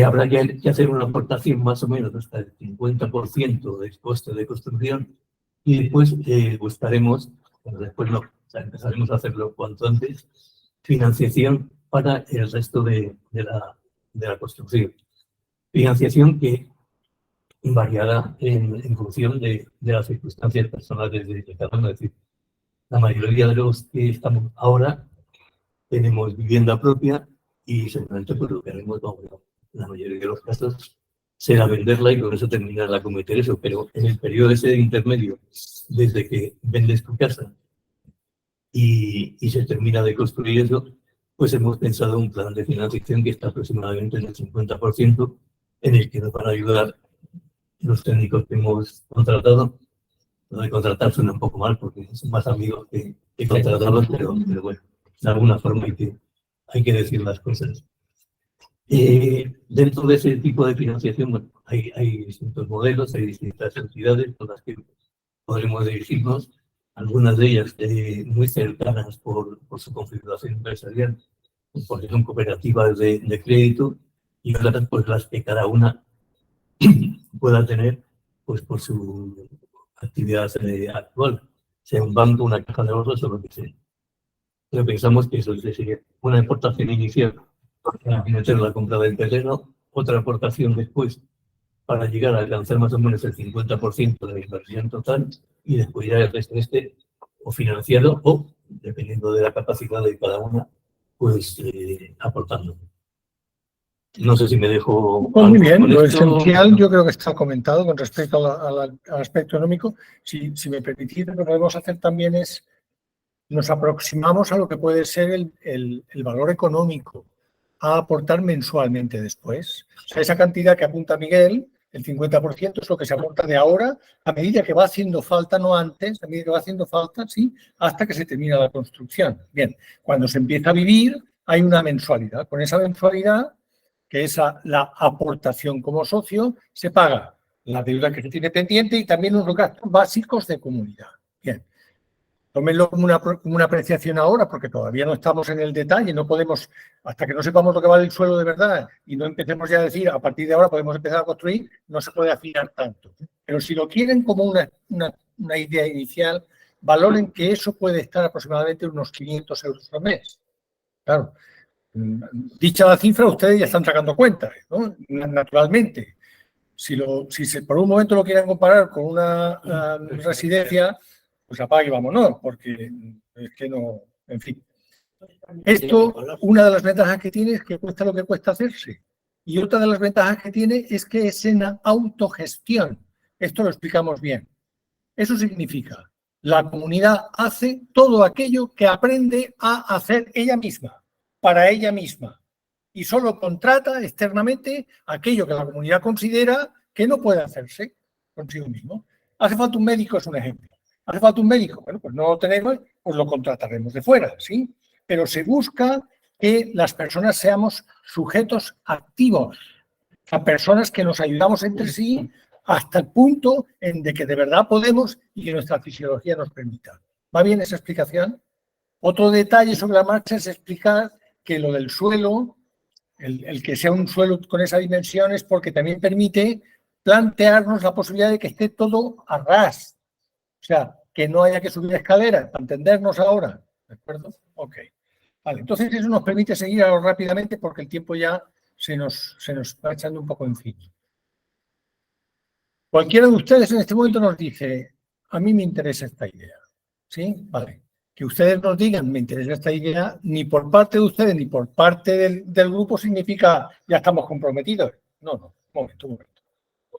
habrá que hacer una aportación más o menos hasta el 50% del coste de construcción, y después buscaremos, empezaremos a hacerlo cuanto antes, financiación para el resto de la construcción. Financiación que variará en función de las circunstancias personales de cada uno. Es decir, la mayoría de los que estamos ahora tenemos vivienda propia y seguramente pues lo que haremos, la mayoría de los casos, será venderla y con eso terminar de acometer eso. Pero en el periodo ese intermedio, desde que vendes tu casa y se termina de construir eso, pues hemos pensado un plan de financiación que está aproximadamente en el 50%, en el que nos van a ayudar los técnicos que hemos contratado. Lo de contratar suena un poco mal porque son más amigos que contratados, pero bueno, de alguna forma hay que decir las cosas. Dentro de ese tipo de financiación, bueno, hay distintos modelos, hay distintas entidades con las que podremos dirigirnos, algunas de ellas muy cercanas por su configuración empresarial, porque son cooperativas de crédito, y otras pues las que cada una pueda tener pues por su actividad actual, sea un banco, una caja de ahorros o lo que sea. Pero pensamos que eso sería una aportación inicial para financiar la compra del terreno, otra aportación después para llegar a alcanzar más o menos el 50% de la inversión total, y después ya el resto o financiado o, dependiendo de la capacidad de cada una, pues aportando. No sé si me dejo... Pues muy bien, lo esto. esencial yo creo que está comentado con respecto al aspecto económico. Si me permitís, lo que podemos hacer también es, nos aproximamos a lo que puede ser el valor económico a aportar mensualmente después. O sea, esa cantidad que apunta Miguel, el 50%, es lo que se aporta de ahora, a medida que va haciendo falta, no antes, a medida que va haciendo falta, sí, hasta que se termina la construcción. Bien, cuando se empieza a vivir, hay una mensualidad. Con esa mensualidad, que es la aportación como socio, se paga la deuda que se tiene pendiente y también unos gastos básicos de comunidad. Bien. Tómenlo como una apreciación ahora, porque todavía no estamos en el detalle, no podemos, hasta que no sepamos lo que vale el suelo de verdad y no empecemos ya a decir, a partir de ahora podemos empezar a construir, no se puede afinar tanto. Pero si lo quieren como una idea inicial, valoren que eso puede estar aproximadamente unos 500 euros al mes. Claro, dicha la cifra, ustedes ya están sacando cuentas, ¿no? Naturalmente. Si por un momento lo quieren comparar con una residencia, pues apague y vámonos, porque es que no, en fin. Esto, una de las ventajas que tiene es que cuesta lo que cuesta hacerse. Y otra de las ventajas que tiene es que es en autogestión. Esto lo explicamos bien. Eso significa, la comunidad hace todo aquello que aprende a hacer ella misma, para ella misma. Y solo contrata externamente aquello que la comunidad considera que no puede hacerse consigo mismo. Hace falta un médico, es un ejemplo. ¿Hace falta un médico? Bueno, pues no lo tenemos, pues lo contrataremos de fuera, ¿sí? Pero se busca que las personas seamos sujetos activos, a personas que nos ayudamos entre sí hasta el punto en de que de verdad podemos y que nuestra fisiología nos permita. ¿Va bien esa explicación? Otro detalle sobre la marcha es explicar que lo del suelo, el que sea un suelo con esa dimensión, es porque también permite plantearnos la posibilidad de que esté todo a ras. O sea, que no haya que subir escaleras, para entendernos ahora. ¿De acuerdo? Ok. Vale, entonces eso nos permite seguir ahora rápidamente porque el tiempo ya se nos va echando un poco encima. Cualquiera de ustedes en este momento nos dice, a mí me interesa esta idea. ¿Sí? Vale. Que ustedes nos digan, me interesa esta idea, ni por parte de ustedes ni por parte del grupo significa ya estamos comprometidos. No, un momento.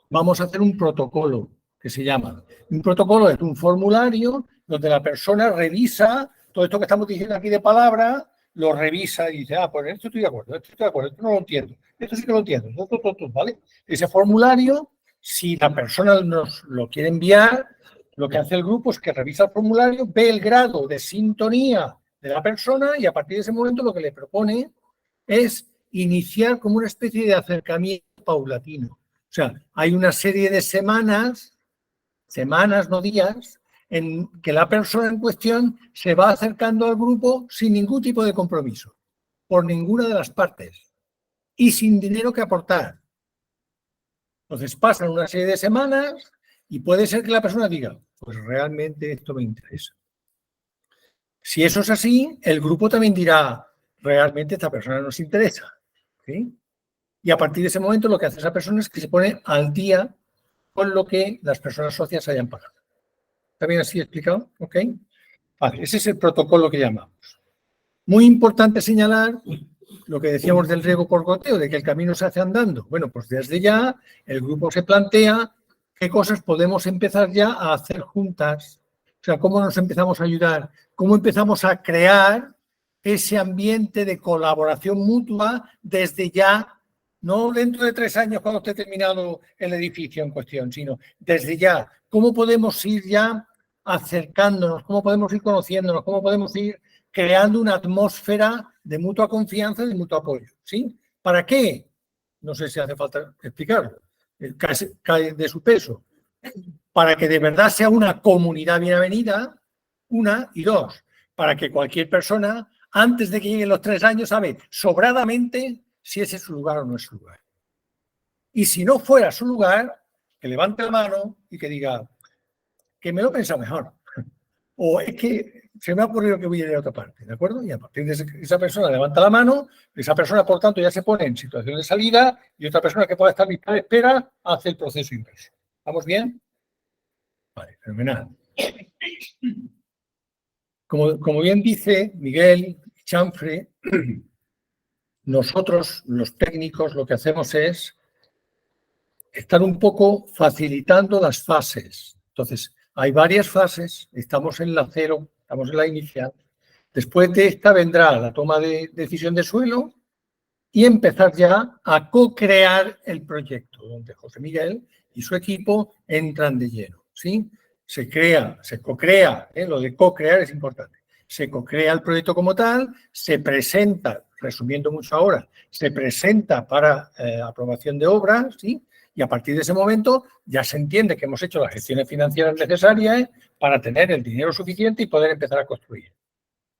Vamos a hacer un protocolo que se llama. Un protocolo es un formulario donde la persona revisa todo esto que estamos diciendo aquí de palabra, lo revisa y dice, pues esto estoy de acuerdo, esto no lo entiendo, esto sí que lo entiendo, ¿vale? Ese formulario, si la persona nos lo quiere enviar, lo que hace el grupo es que revisa el formulario, ve el grado de sintonía de la persona y a partir de ese momento lo que le propone es iniciar como una especie de acercamiento paulatino. O sea, hay una serie de semanas, no días, en que la persona en cuestión se va acercando al grupo sin ningún tipo de compromiso, por ninguna de las partes y sin dinero que aportar. Entonces pasan una serie de semanas y puede ser que la persona diga, pues realmente esto me interesa. Si eso es así, el grupo también dirá, realmente esta persona nos interesa. ¿Sí? Y a partir de ese momento lo que hace esa persona es que se pone al día con lo que las personas socias hayan pagado. ¿Está bien así explicado? ¿Ok? Vale, ese es el protocolo que llamamos. Muy importante señalar lo que decíamos del riego por goteo, de que el camino se hace andando. Bueno, pues desde ya el grupo se plantea qué cosas podemos empezar ya a hacer juntas. O sea, cómo nos empezamos a ayudar, cómo empezamos a crear ese ambiente de colaboración mutua desde ya, no dentro de 3 años cuando esté terminado el edificio en cuestión, sino desde ya. ¿Cómo podemos ir ya acercándonos? ¿Cómo podemos ir conociéndonos? ¿Cómo podemos ir creando una atmósfera de mutua confianza y de mutuo apoyo? ¿Sí? ¿Para qué? No sé si hace falta explicarlo. Cae de su peso. Para que de verdad sea una comunidad bien avenida, 1, y 2, para que cualquier persona, antes de que lleguen los 3 años, sabe sobradamente si ese es su lugar o no es su lugar. Y si no fuera su lugar, que levante la mano y que diga que me lo he pensado mejor. O es que se me ha ocurrido que voy a ir a otra parte, ¿de acuerdo? Y a partir de esa persona levanta la mano, esa persona, por tanto, ya se pone en situación de salida y otra persona que pueda estar lista de espera hace el proceso inverso. ¿Vamos bien? Vale, fenomenal. Como bien dice Miguel Chanfre, nosotros, los técnicos, lo que hacemos es estar un poco facilitando las fases. Entonces, hay varias fases, estamos en la 0, estamos en la inicial. Después de esta vendrá la toma de decisión de suelo y empezar ya a co-crear el proyecto, donde José Miguel y su equipo entran de lleno, ¿sí? Se co-crea, lo de co-crear es importante. Se co-crea el proyecto como tal, se presenta, resumiendo mucho ahora, se presenta para aprobación de obras, ¿sí? Y a partir de ese momento ya se entiende que hemos hecho las gestiones financieras necesarias para tener el dinero suficiente y poder empezar a construir.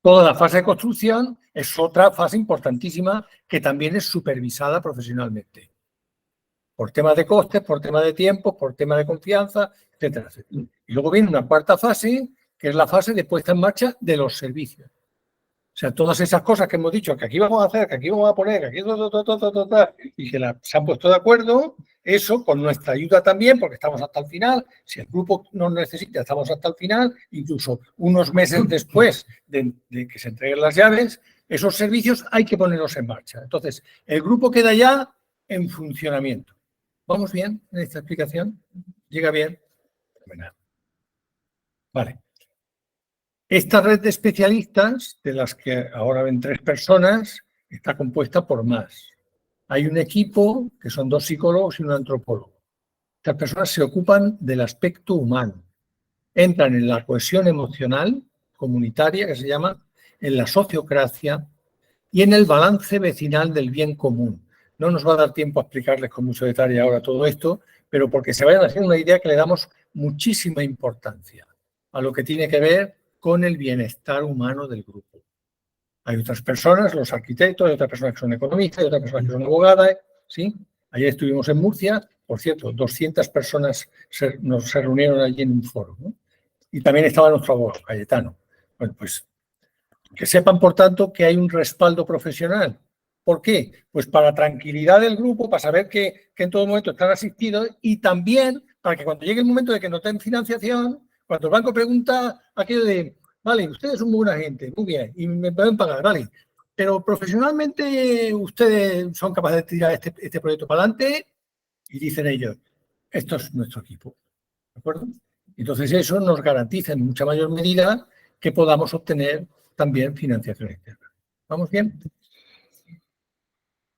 Toda la fase de construcción es otra fase importantísima que también es supervisada profesionalmente. Por temas de costes, por temas de tiempo, por temas de confianza, etcétera, etcétera. Y luego viene una 4ª fase, que es la fase de puesta en marcha de los servicios. O sea, todas esas cosas que hemos dicho, que aquí vamos a hacer, que aquí vamos a poner, que aquí y que se han puesto de acuerdo, eso con nuestra ayuda también, porque estamos hasta el final. Si el grupo nos necesita, estamos hasta el final, incluso unos meses después de que se entreguen las llaves, esos servicios hay que ponerlos en marcha. Entonces, el grupo queda ya en funcionamiento. ¿Vamos bien en esta explicación? ¿Llega bien? Vale. Esta red de especialistas, de las que ahora ven 3 personas, está compuesta por más. Hay un equipo que son 2 psicólogos y un antropólogo. Estas personas se ocupan del aspecto humano. Entran en la cohesión emocional comunitaria, que se llama, en la sociocracia y en el balance vecinal del bien común. No nos va a dar tiempo a explicarles con mucho detalle ahora todo esto, pero porque se vayan haciendo una idea que le damos muchísima importancia a lo que tiene que ver con el bienestar humano del grupo. Hay otras personas, los arquitectos, hay otras personas que son economistas, hay otras personas que son abogadas, ¿sí? Ayer estuvimos en Murcia, por cierto, 200 personas se reunieron allí en un foro, ¿no? Y también estaba nuestro abogado, Cayetano. Bueno, pues que sepan, por tanto, que hay un respaldo profesional. ¿Por qué? Pues para tranquilidad del grupo, para saber que en todo momento están asistidos y también para que cuando llegue el momento de que no den financiación, cuando el banco pregunta aquello de, vale, ustedes son muy buena gente, muy bien, y me pueden pagar, vale, pero profesionalmente ustedes son capaces de tirar este proyecto para adelante, y dicen ellos, esto es nuestro equipo, ¿de acuerdo? Entonces eso nos garantiza en mucha mayor medida que podamos obtener también financiación externa. ¿Vamos bien?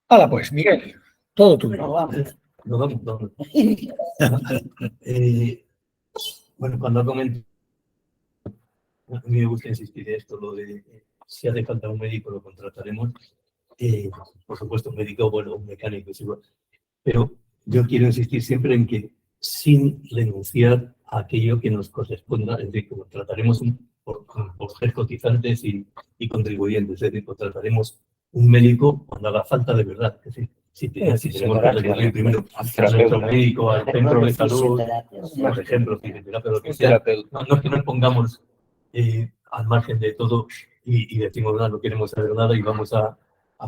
Hala pues, Miguel, todo tuyo. No. Bueno, cuando comento, a mí me gusta insistir en esto, lo de si hace falta un médico lo contrataremos. Por supuesto, un médico, bueno, un mecánico es igual. Pero yo quiero insistir siempre en que sin renunciar a aquello que nos corresponda, es decir, que contrataremos por ser cotizantes y contribuyentes, es decir, contrataremos un médico cuando haga falta de verdad. Es decir, si tenemos que recurrir primero a nuestro médico, al centro de salud, por ejemplo, fisioterapia, lo que sea, no es que nos pongamos al margen de todo y decimos, no queremos saber nada y vamos a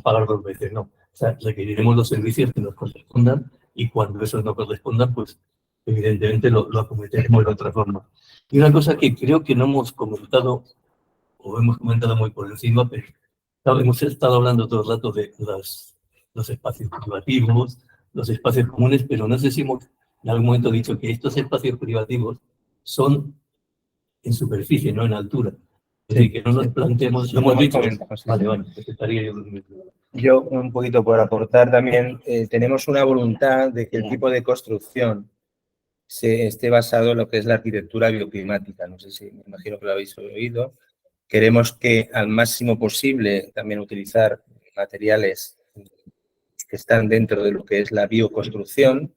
pagar 2 veces, no. O sea, requeriremos los servicios que nos correspondan y cuando esos no correspondan, pues evidentemente lo acometeremos de otra forma. Y una cosa que creo que no hemos comentado, o hemos comentado muy por encima, pero hemos estado hablando todo el rato de los espacios privativos, los espacios comunes, pero no sé si hemos en algún momento dicho que estos espacios privativos son en superficie, no en altura. Sí, que no nos planteemos, lo hemos dicho. Sí. Vale, pues estaría yo durmiendo. Yo, un poquito por aportar también, tenemos una voluntad de que el tipo de construcción esté basado en lo que es la arquitectura bioclimática. No sé si, me imagino que lo habéis oído. Queremos que al máximo posible también utilizar materiales que están dentro de lo que es la bioconstrucción,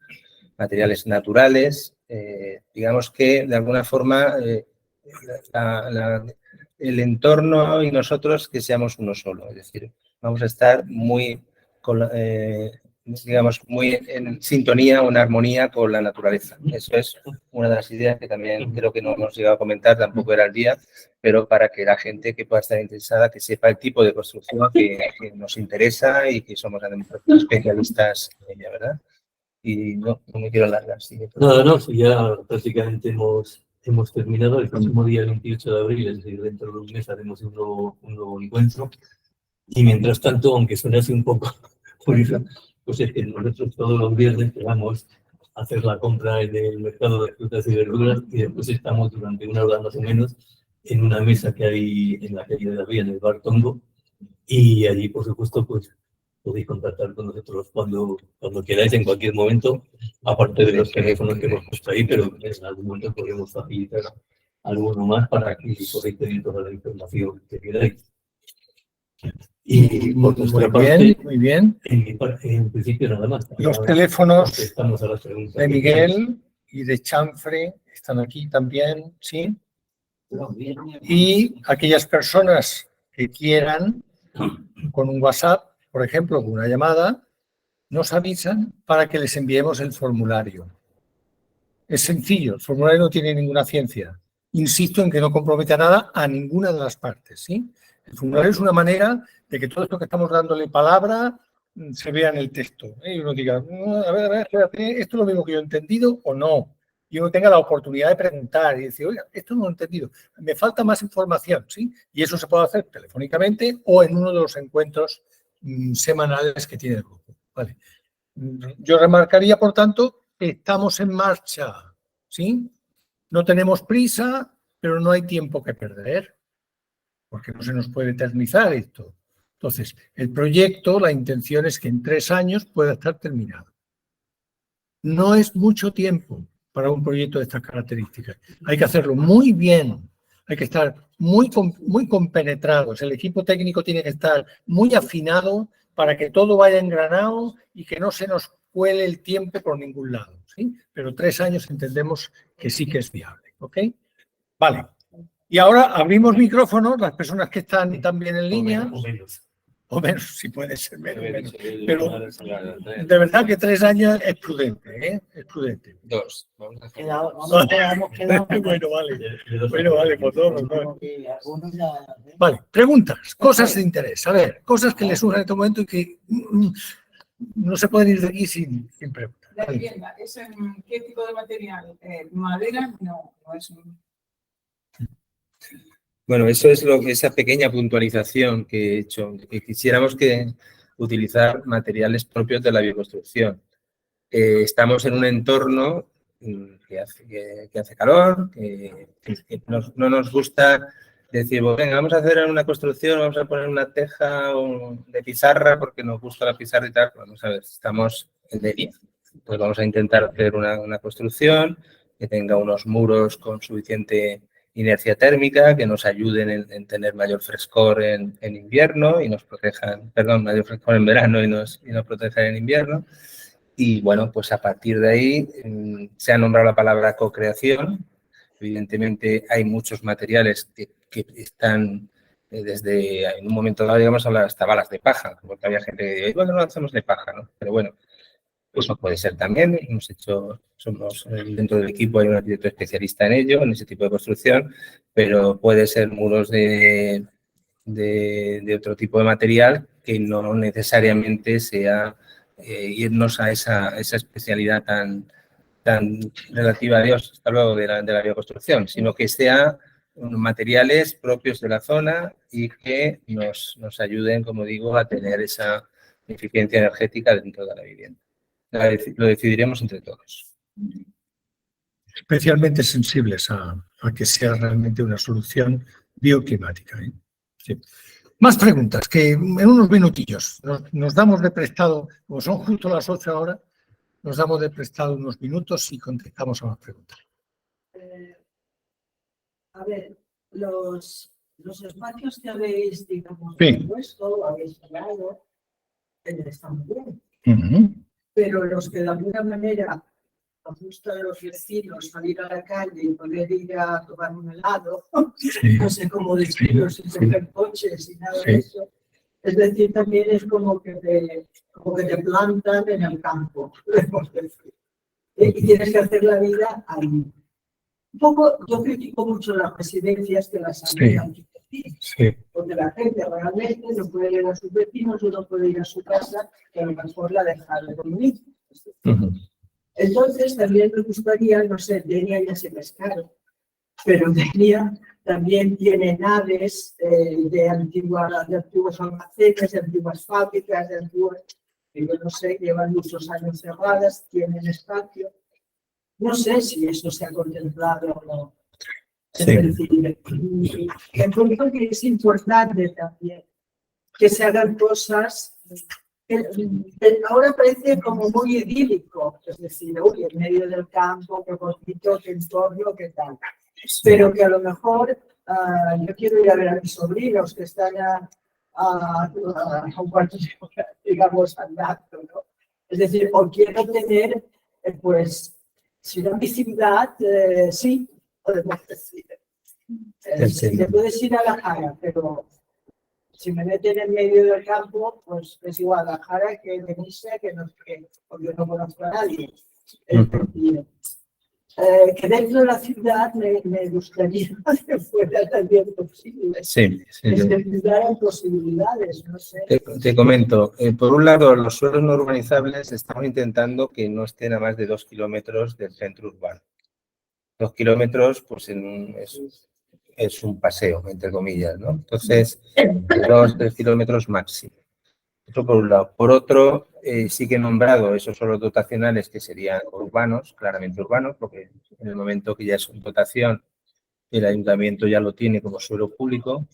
materiales naturales, digamos que de alguna forma el entorno y nosotros que seamos uno solo, es decir, vamos a estar muy, digamos, muy en sintonía o en armonía con la naturaleza. Eso es una de las ideas que también creo que no hemos llegado a comentar, tampoco era el día, pero para que la gente que pueda estar interesada, que sepa el tipo de construcción que nos interesa y que somos especialistas en ella, ¿verdad? Y no me quiero alargar. ¿Sí? No, si ya prácticamente hemos terminado. El próximo día, el 28 de abril, es decir, dentro de un mes, haremos un nuevo encuentro. Y mientras tanto, aunque suene así un poco curioso, pues es que nosotros todos los viernes vamos a hacer la compra en el mercado de frutas y verduras y después estamos durante una hora más o menos en una mesa que hay en la calle de la Vía, en el Bar Tongo, y allí, por supuesto, pues podéis contactar con nosotros cuando queráis, en cualquier momento, aparte de los teléfonos que hemos puesto ahí, pero en algún momento podemos facilitar alguno más para que podáis pedir toda la información que queráis. Y por nuestra parte, muy bien. En principio nada más. Los teléfonos Estamos a las preguntas de Miguel y de Chanfre están aquí también, ¿sí? Y aquellas personas que quieran, con un WhatsApp, por ejemplo, con una llamada, nos avisan para que les enviemos el formulario. Es sencillo, el formulario no tiene ninguna ciencia. Insisto en que no compromete a nada a ninguna de las partes, ¿sí? El formulario es una manera de que todo esto que estamos dándole palabra se vea en el texto. Y uno diga, a ver, espérate, ¿esto es lo mismo que yo he entendido o no? Y uno tenga la oportunidad de preguntar y decir, oiga, esto no lo he entendido, me falta más información, ¿sí? Y eso se puede hacer telefónicamente o en uno de los encuentros semanales que tiene el grupo, ¿vale? Yo remarcaría, por tanto, que estamos en marcha, ¿sí? No tenemos prisa, pero no hay tiempo que perder, porque no se nos puede eternizar esto. Entonces, el proyecto, la intención es que en 3 años pueda estar terminado. No es mucho tiempo para un proyecto de estas características. Hay que hacerlo muy bien, hay que estar muy compenetrados. El equipo técnico tiene que estar muy afinado para que todo vaya engranado y que no se nos cuele el tiempo por ningún lado, ¿sí? Pero 3 años entendemos que sí que es viable, ¿ok? Vale. Y ahora abrimos micrófonos, las personas que están también en línea. O menos, si puede ser menos. Pero de verdad que 3 años es prudente, ¿eh? Es prudente. 2. Vamos a hacer. Bueno, vale, por todos. Vale, preguntas, cosas de interés. A ver, cosas que les surjan en este momento y que no se pueden ir de aquí sin preguntar. La vivienda, ¿qué tipo de material? ¿Madera? No es un... Bueno, eso es esa pequeña puntualización que he hecho, que quisiéramos que utilizar materiales propios de la bioconstrucción. Estamos en un entorno que hace calor, que no nos gusta decir, bueno, venga, vamos a hacer una construcción, vamos a poner una teja de pizarra porque nos gusta la pizarra y tal. Vamos a ver, estamos en día. Pues vamos a intentar hacer una construcción que tenga unos muros con suficiente inercia térmica, que nos ayuden en tener mayor frescor en invierno y nos protejan, mayor frescor en verano y nos protejan en invierno. Y bueno, pues a partir de ahí se ha nombrado la palabra co-creación. Evidentemente hay muchos materiales que están desde, en un momento dado, digamos, hablar hasta balas de paja, porque había gente que dice, bueno, no hacemos de paja, ¿no? Pero bueno, eso puede ser también. Somos dentro del equipo, hay un arquitecto especialista en ello, en ese tipo de construcción, pero puede ser muros de otro tipo de material que no necesariamente sea irnos a esa especialidad tan relativa a Dios, hasta luego, de la bioconstrucción, sino que sea materiales propios de la zona y que nos ayuden, como digo, a tener esa eficiencia energética dentro de la vivienda. Lo decidiremos entre todos. Especialmente sensibles a que sea realmente una solución bioclimática. Sí. Más preguntas, que en unos minutillos nos damos de prestado, como son justo las 8 ahora, nos damos de prestado unos minutos y contestamos a las preguntas. A ver, los espacios que habéis, digamos, Sí. puesto, habéis creado, están muy bien. Uh-huh. Pero los que de alguna manera nos gusta de los vecinos salir a la calle y poder ir a tomar un helado, Sí. no sé cómo decirlo, sin coger coches y nada de eso. Es decir, también es como que te plantan en el campo, podemos decir. Y tienes que hacer la vida ahí. Un poco, yo critico mucho las residencias que las han Sí. porque la gente realmente no puede ir a sus vecinos, uno puede ir a su casa, que a lo mejor la deja de dormir. Uh-huh. Entonces, también me gustaría, no sé, Denia ya se pescaron, pero Denia también tiene naves de antiguos almacenes, de antiguas fábricas, de antiguas, que yo no sé, llevan muchos años cerradas, tienen espacio. No sé si eso se ha contemplado o no. Sí. Es decir, encuentro que es importante también que se hagan cosas. Ahora parece como muy idílico, es decir, uy, en medio del campo, qué bonito, qué entorno, qué tal. Pero que a lo mejor yo quiero ir a ver a mis sobrinos que están a un cuarto de hora, digamos, andando, ¿no? Es decir, o quiero tener, pues, si no mi ciudad, sí, podemos decir. Te puedes ir a la Jara, pero si me meten en medio del campo, pues es igual a Jara que Benissa, que no sé qué, porque no conozco a nadie. Es decir, que dentro de la ciudad me gustaría que fuera también posible. Sí, sí. Es que daran posibilidades, no sé. Te comento, por un lado, los suelos no urbanizables estamos intentando que no estén a más de 2 kilómetros del centro urbano. 2 kilómetros, pues es un paseo, entre comillas, ¿no? Entonces, 2-3 kilómetros máximo. Eso por un lado. Por otro, sí que he nombrado esos suelos dotacionales que serían urbanos, claramente urbanos, porque en el momento que ya es una dotación, el ayuntamiento ya lo tiene como suelo público,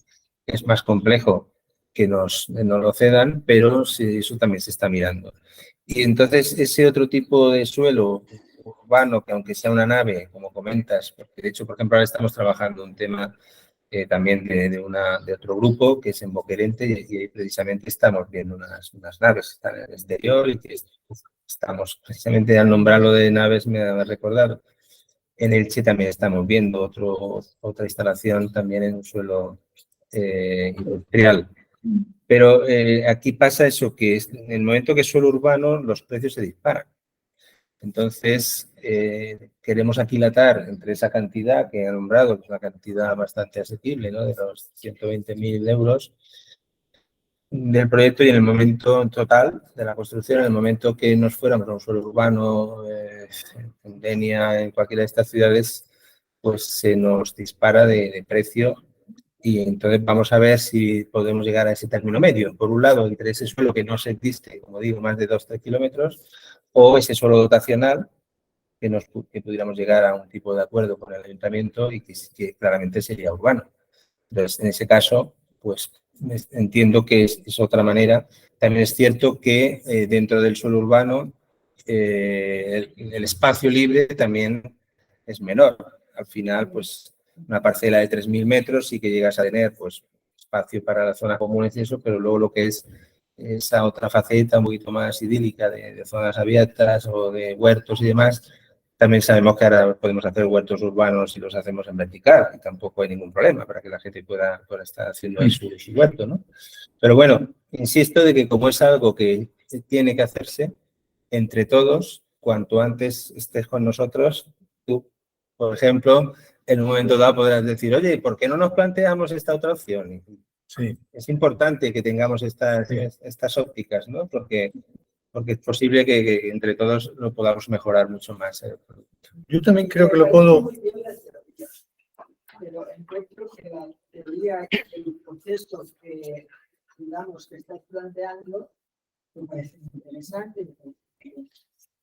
es más complejo que nos lo cedan, pero sí, eso también se está mirando. Y entonces ese otro tipo de suelo urbano, que aunque sea una nave, como comentas, porque de hecho, por ejemplo, ahora estamos trabajando un tema también de otro grupo que es en Boquerente y ahí precisamente estamos viendo unas naves que están en el exterior y que estamos, precisamente al nombrarlo de naves me ha recordado. En Elche también estamos viendo otra instalación también en un suelo industrial. Pero aquí pasa eso, que en el momento que es suelo urbano los precios se disparan. Entonces, queremos aquilatar entre esa cantidad que he nombrado, que es una cantidad bastante asequible, ¿no? De los 120.000 euros del proyecto y en el momento total de la construcción, en el momento que nos fuéramos a un suelo urbano, en Denia, en cualquiera de estas ciudades, pues se nos dispara de precio y entonces vamos a ver si podemos llegar a ese término medio. Por un lado, entre ese suelo que no se existe, como digo, más de 2-3 kilómetros, o ese suelo dotacional que pudiéramos llegar a un tipo de acuerdo con el ayuntamiento y que claramente sería urbano. Entonces, en ese caso, pues entiendo que es otra manera. También es cierto que dentro del suelo urbano el espacio libre también es menor. Al final, pues una parcela de 3.000 metros sí que llegas a tener pues espacio para la zona común y eso, pero luego lo que es esa otra faceta un poquito más idílica de zonas abiertas o de huertos y demás, también sabemos que ahora podemos hacer huertos urbanos y los hacemos en vertical y tampoco hay ningún problema para que la gente pueda estar haciendo ahí su huerto, ¿no? Pero bueno, insisto de que como es algo que tiene que hacerse entre todos, cuanto antes estés con nosotros, tú, por ejemplo, en un momento dado podrás decir, oye, ¿por qué no nos planteamos esta otra opción? Sí. Es importante que tengamos estas ópticas, ¿no? Porque es posible que entre todos lo podamos mejorar mucho más. Yo también creo que lo puedo. Pero encuentro que la teoría de los procesos que, digamos, que estás planteando me parece interesante.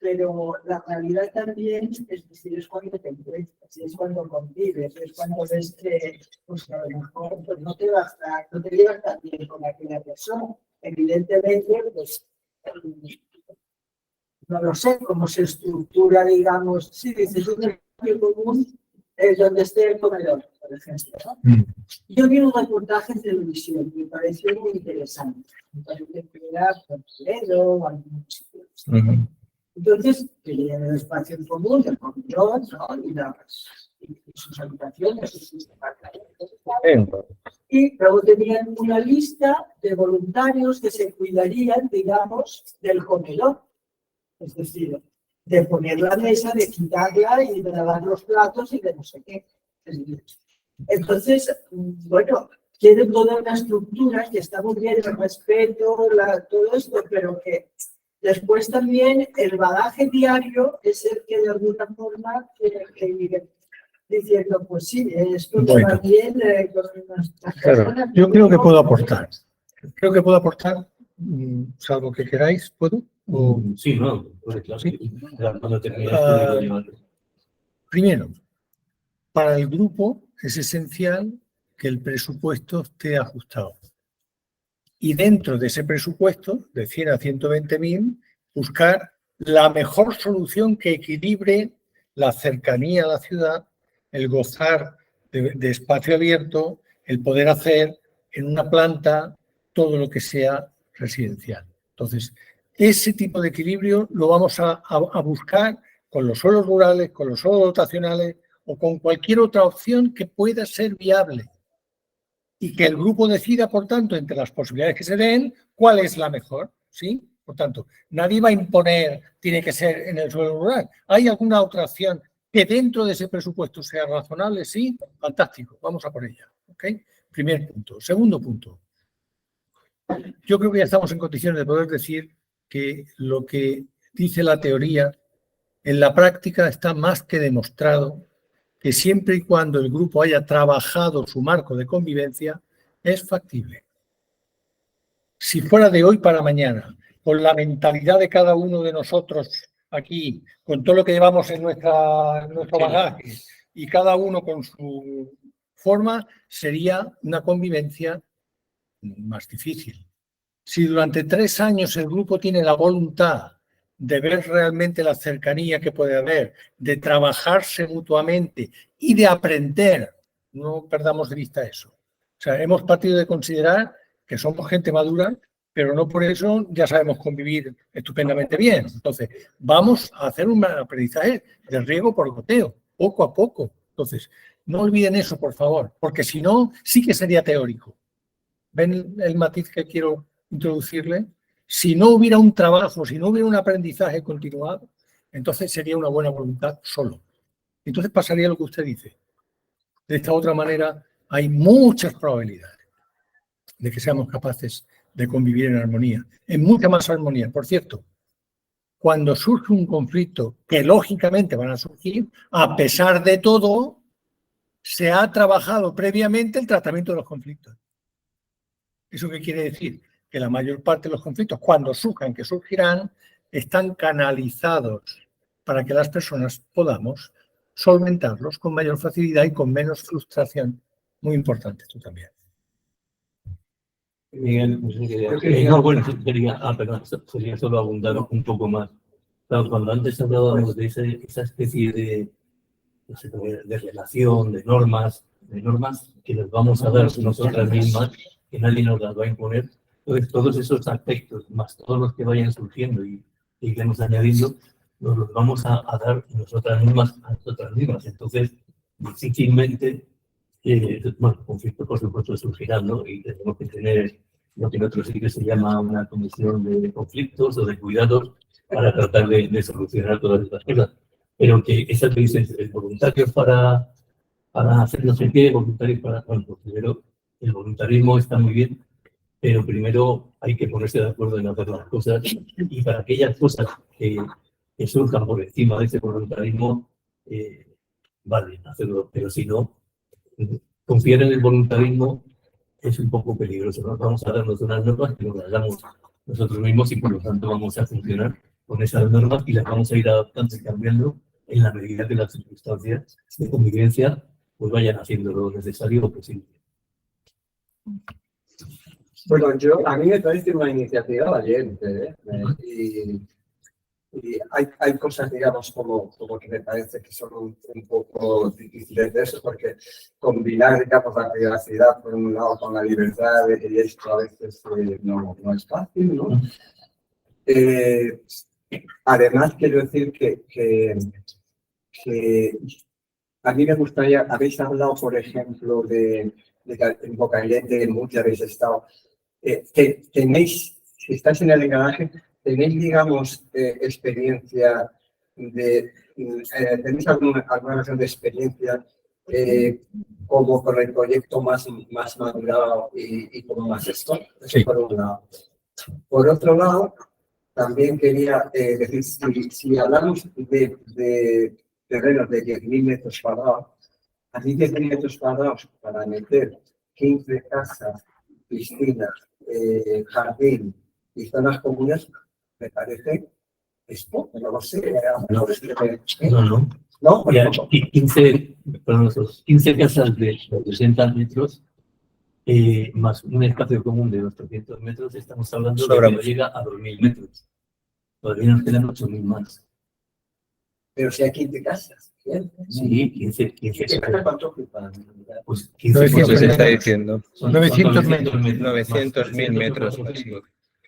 pero la realidad también es cuando te encuentras, es cuando convives, es cuando ves que pues, a lo mejor pues, no te llevas tan bien con aquella persona. Evidentemente, pues no lo sé cómo se estructura, digamos, sí, dices un espacio común donde esté el comedor, por ejemplo, ¿no? Yo vi un reportaje en televisión, me pareció muy interesante. Me parece que era por Toledo o algunos sitios. Entonces, tenían el espacio en común, el comedor, ¿no? Y sus habitaciones, sus departamentos. Y luego tenían una lista de voluntarios que se cuidarían, digamos, del comedor. Es decir, de poner la mesa, de quitarla y de lavar los platos y de no sé qué. Entonces, bueno, tienen toda una estructura que está muy bien, el respeto, todo esto, pero que después también el bagaje diario es el que de alguna forma tiene que ir diciendo, pues sí, esto Bueno. va bien con nuestras Claro, personas. yo creo que puedo aportar. Creo que puedo aportar, salvo que queráis, ¿puedo? O- Sí, no, claro. Sí. Cuando terminaste de llevarlo. Primero, para el grupo es esencial que el presupuesto esté ajustado. Y dentro de ese presupuesto, de 100 a 120.000, buscar la mejor solución que equilibre la cercanía a la ciudad, el gozar de espacio abierto, el poder hacer en una planta todo lo que sea residencial. Entonces, ese tipo de equilibrio lo vamos a buscar con los suelos rurales, con los suelos dotacionales o con cualquier otra opción que pueda ser viable. Y que el grupo decida, por tanto, entre las posibilidades que se den, cuál es la mejor, ¿sí? Por tanto, nadie va a imponer, tiene que ser en el suelo rural. ¿Hay alguna otra opción que dentro de ese presupuesto sea razonable? Sí, fantástico, vamos a por ella, ¿ok? Primer punto. Segundo punto. Yo creo que ya estamos en condiciones de poder decir que lo que dice la teoría, en la práctica está más que demostrado que siempre y cuando el grupo haya trabajado su marco de convivencia, es factible. Si fuera de hoy para mañana, con la mentalidad de cada uno de nosotros aquí, con todo lo que llevamos en nuestro bagaje y cada uno con su forma, sería una convivencia más difícil. Si durante 3 años el grupo tiene la voluntad de ver realmente la cercanía que puede haber, de trabajarse mutuamente y de aprender, no perdamos de vista eso. O sea, hemos partido de considerar que somos gente madura, pero no por eso ya sabemos convivir estupendamente bien. Entonces, vamos a hacer un aprendizaje de riego por goteo, poco a poco. Entonces, no olviden eso, por favor, porque si no, sí que sería teórico. ¿Ven el matiz que quiero introducirle? Si no hubiera un trabajo, si no hubiera un aprendizaje continuado, entonces sería una buena voluntad solo. Entonces pasaría lo que usted dice. De esta otra manera, hay muchas probabilidades de que seamos capaces de convivir en armonía, en mucha más armonía. Por cierto, cuando surge un conflicto, que lógicamente van a surgir, a pesar de todo, se ha trabajado previamente el tratamiento de los conflictos. ¿Eso qué quiere decir? Que la mayor parte de los conflictos, cuando surjan, que surgirán, están canalizados para que las personas podamos solventarlos con mayor facilidad y con menos frustración. Muy importante esto también. Miguel, perdón, sería solo abundar un poco más. Claro, cuando antes hablábamos de esa especie de relación, de normas que les vamos a dar nosotras mismas, que nadie nos las va a imponer. Entonces, todos esos aspectos, más todos los que vayan surgiendo y iremos añadiendo, nos los vamos a dar nosotras mismas a nosotras mismas. Entonces, difícilmente, bueno, conflictos por supuesto surgirán, ¿no? Y tenemos que tener lo que en otros sitios se llama una comisión de conflictos o de cuidados para tratar de solucionar todas estas cosas. Pero que esa que dicen voluntarios para hacer no sé qué, voluntarios para... Bueno, pues primero, el voluntarismo está muy bien, pero primero hay que ponerse de acuerdo en hacer las cosas y para aquellas cosas que surjan por encima de ese voluntarismo, vale, hacerlo, pero si no, confiar en el voluntarismo es un poco peligroso, ¿no? Vamos a darnos unas normas que nos las damos nosotros mismos y por lo tanto vamos a funcionar con esas normas y las vamos a ir adaptando y cambiando en la medida que las circunstancias de convivencia pues vayan haciendo lo necesario o posible. Bueno, a mí me parece una iniciativa valiente, ¿eh? Y hay cosas, digamos, como que me parece que son un poco difíciles de eso, porque combinar, digamos, la privacidad por un lado con la libertad, y esto a veces no es fácil, ¿no? Además, quiero decir que a mí me gustaría, habéis hablado, por ejemplo, de que en Bocairente, en Murcia habéis estado, tenéis, si estáis en el engranaje, ¿tenéis, digamos, experiencia tenéis alguna relación de experiencia como con el proyecto más madurado y como más esto? Eso Sí. por un lado. Por otro lado, también quería decir, si hablamos de terrenos de 10.000 metros cuadrados, a mí 10.000 metros cuadrados para meter 15 casas, piscinas, jardín y zonas comunes, me parece esto, no lo sé. No. ¿No? Ya, 15 casas de 60 metros más un espacio común de 800 metros, estamos hablando de que no llega a 2.000 metros. Todavía nos quedan 8.000 más. Pero si hay 15 casas. ¿Bien? Sí, 15 casas. ¿Cuánto ocupan? Pues 15 900 Pues se está metros. diciendo. Son 900 900.000 metros.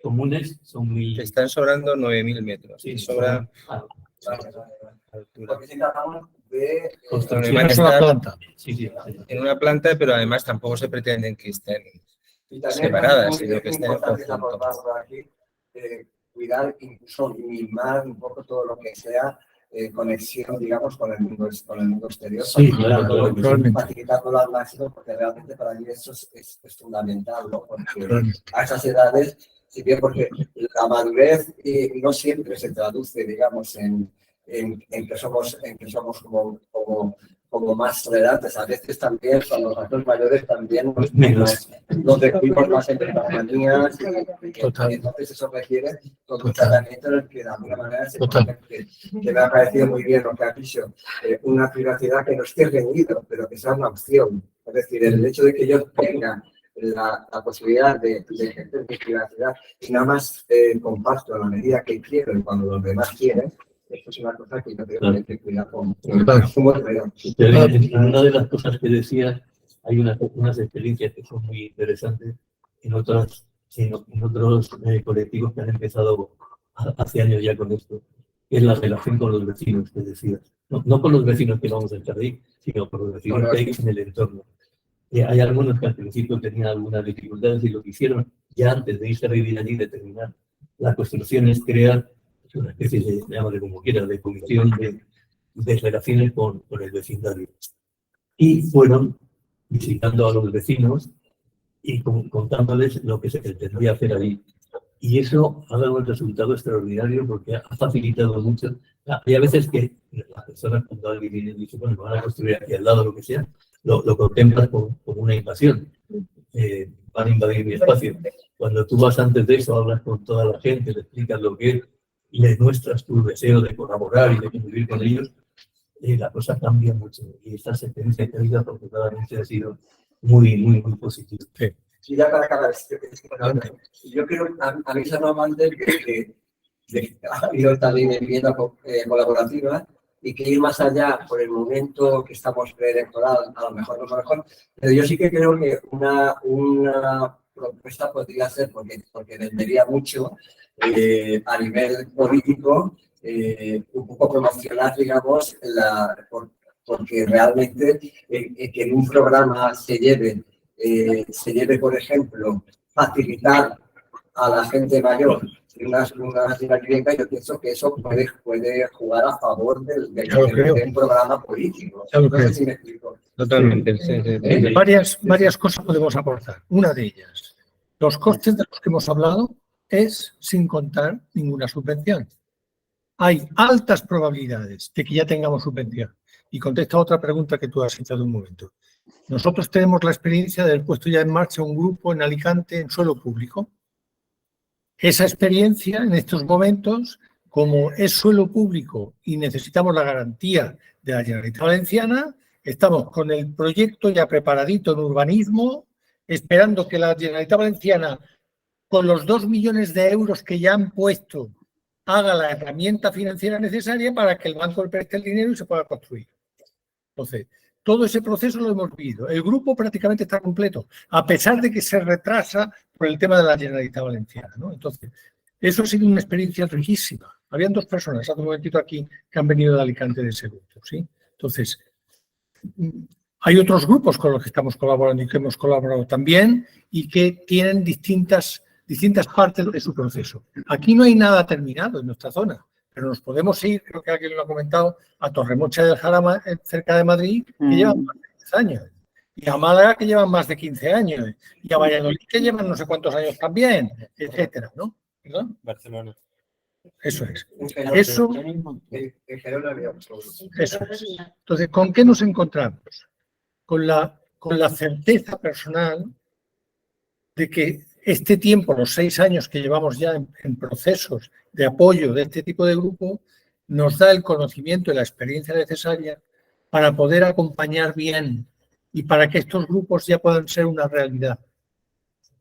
Comunes son 1.000. Te están sobrando 9.000 metros. Sí, Y sobra Vale. altura. Porque si tratamos de... construcción. En una planta. Sí. En una planta, pero además tampoco se pretenden que estén Y también separadas, es muy sino que estén en importante conjunto. abordar por aquí, cuidar, incluso mimar un poco todo lo que sea conexión, digamos, con el mundo exterior. Sí, claro, Facilitándolo al máximo, porque realmente para mí eso es fundamental, ¿no? Porque a esas edades, si bien porque la madurez no siempre se traduce, digamos, en que somos como más tolerantes. A veces también, cuando los adultos mayores también nos descuidamos más entre las manías y entonces eso requiere todo un tratamiento en el que de alguna manera se puede, que me ha parecido muy bien lo que ha dicho, una privacidad que no esté reñido, pero que sea una opción. Es decir, el hecho de que yo tenga la posibilidad de ejercer mi privacidad y nada más comparto a la medida que quiero y cuando los demás quieren. Esto es una cosa que yo creo que hay que cuidar con una de las cosas que decías, hay unas experiencias que son muy interesantes en otros colectivos que han empezado hace años ya con esto, que es la relación con los vecinos que decías. No con los vecinos que vamos a estar ahí, sino con los vecinos que hay en el entorno. Hay algunos que al principio tenían algunas dificultades y lo que hicieron ya antes de irse a vivir allí, de terminar la construcción, es crear una especie de, llámale como quiera, de comisión de relaciones con el vecindario. Y fueron visitando a los vecinos y contándoles lo que se pretendía hacer ahí. Y eso ha dado un resultado extraordinario porque ha facilitado mucho. Hay a veces que las personas cuando alguien viene y dice, bueno, van a construir aquí al lado lo que sea, lo contemplas como una invasión. Van a invadir mi espacio. Cuando tú vas antes de eso, hablas con toda la gente, le explicas lo que es, y les muestras tu deseo de colaborar y de convivir con ellos, la cosa cambia mucho. Y esta experiencia que ha habido afortunadamente ha sido muy positiva. Sí, ya para acabar, yo creo, a mí se me manda que ha habido también vivienda colaborativa y que ir más allá por el momento que estamos preelectoral, a lo mejor no es lo mejor, pero yo sí que creo que una propuesta podría ser, porque vendería mucho a nivel político, un poco promocionar, digamos, porque realmente que en un programa se lleve, por ejemplo, facilitar a la gente mayor una vivienda, yo pienso que eso puede jugar a favor de un programa político. No sé si me explico. Totalmente. Sí. Varias cosas podemos aportar. Una de ellas, los costes de los que hemos hablado es sin contar ninguna subvención. Hay altas probabilidades de que ya tengamos subvención. Y contesta otra pregunta que tú has hecho hace un momento. Nosotros tenemos la experiencia de haber puesto ya en marcha un grupo en Alicante en suelo público. Esa experiencia en estos momentos como es suelo público y necesitamos la garantía de la Generalitat Valenciana, estamos con el proyecto ya preparadito en urbanismo, esperando que la Generalitat Valenciana, con los 2 millones de euros que ya han puesto, haga la herramienta financiera necesaria para que el banco le preste el dinero y se pueda construir. Entonces, todo ese proceso lo hemos vivido. El grupo prácticamente está completo, a pesar de que se retrasa por el tema de la Generalitat Valenciana, ¿no? Entonces, eso ha sido una experiencia riquísima. Habían 2 personas hace un momentito aquí que han venido de Alicante de ese grupo, ¿sí? Entonces, hay otros grupos con los que estamos colaborando y que hemos colaborado también y que tienen distintas partes de su proceso. Aquí no hay nada terminado en nuestra zona, pero nos podemos ir, creo que alguien lo ha comentado, a Torremocha del Jarama, cerca de Madrid, que llevan más de 10 años, y a Málaga, que llevan más de 15 años, y a Valladolid, que llevan no sé cuántos años también, etcétera, ¿no? ¿Perdón? Barcelona. Eso es. Eso es. Entonces, ¿con qué nos encontramos? Con la certeza personal de que este tiempo, los 6 años que llevamos ya en procesos de apoyo de este tipo de grupo, nos da el conocimiento y la experiencia necesaria para poder acompañar bien y para que estos grupos ya puedan ser una realidad.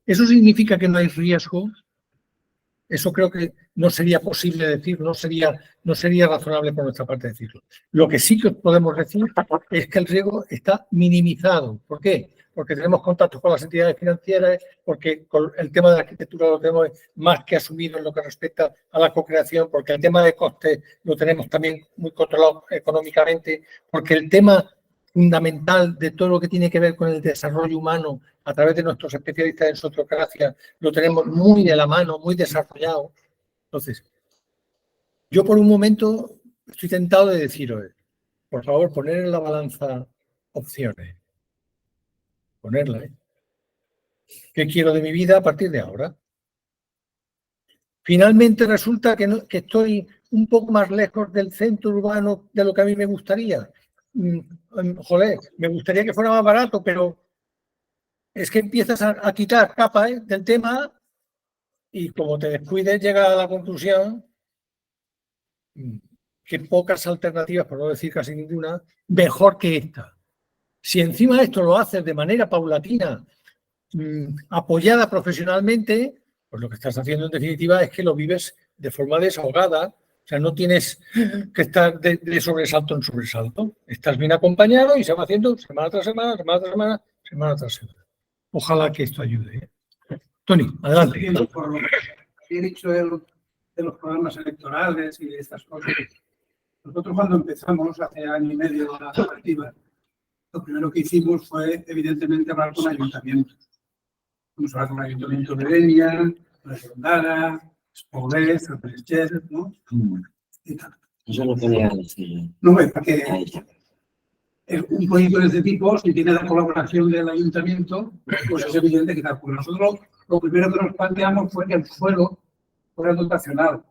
¿Eso significa que no hay riesgo? Eso creo que no sería posible decir, no sería razonable por nuestra parte decirlo. Lo que sí que os podemos decir es que el riesgo está minimizado. ¿Por qué? Porque tenemos contactos con las entidades financieras, porque con el tema de la arquitectura lo tenemos más que asumido en lo que respecta a la co-creación, porque el tema de costes lo tenemos también muy controlado económicamente, porque el tema fundamental de todo lo que tiene que ver con el desarrollo humano a través de nuestros especialistas en sociocracia lo tenemos muy de la mano, muy desarrollado. Entonces, yo por un momento estoy tentado de deciros, por favor, poner en la balanza opciones. Ponerla, ¿eh? ¿Qué quiero de mi vida a partir de ahora? Finalmente resulta que estoy un poco más lejos del centro urbano de lo que a mí me gustaría. Joder, me gustaría que fuera más barato, pero es que empiezas a quitar capas del tema y como te descuides llegas a la conclusión que pocas alternativas, por no decir casi ninguna, mejor que esta. Si encima esto lo haces de manera paulatina, apoyada profesionalmente, pues lo que estás haciendo en definitiva es que lo vives de forma desahogada. O sea, no tienes que estar de sobresalto en sobresalto. Estás bien acompañado y se va haciendo semana tras semana, semana tras semana, semana tras semana. Ojalá que esto ayude. Tony, adelante. Por lo que he dicho de los programas electorales y de estas cosas, nosotros cuando empezamos hace año y medio la cooperativa, lo primero que hicimos fue, evidentemente, hablar con ayuntamientos. Vamos a hablar con el ayuntamiento de Denia, de Ondara, Espolés, Alperecher, ¿no? Y tal. Eso es lo que le decir. No, es porque un proyecto de este tipo, si tiene la colaboración del ayuntamiento, pues es evidente que tal. Porque nosotros lo primero que nos planteamos fue que el suelo fuera dotacional,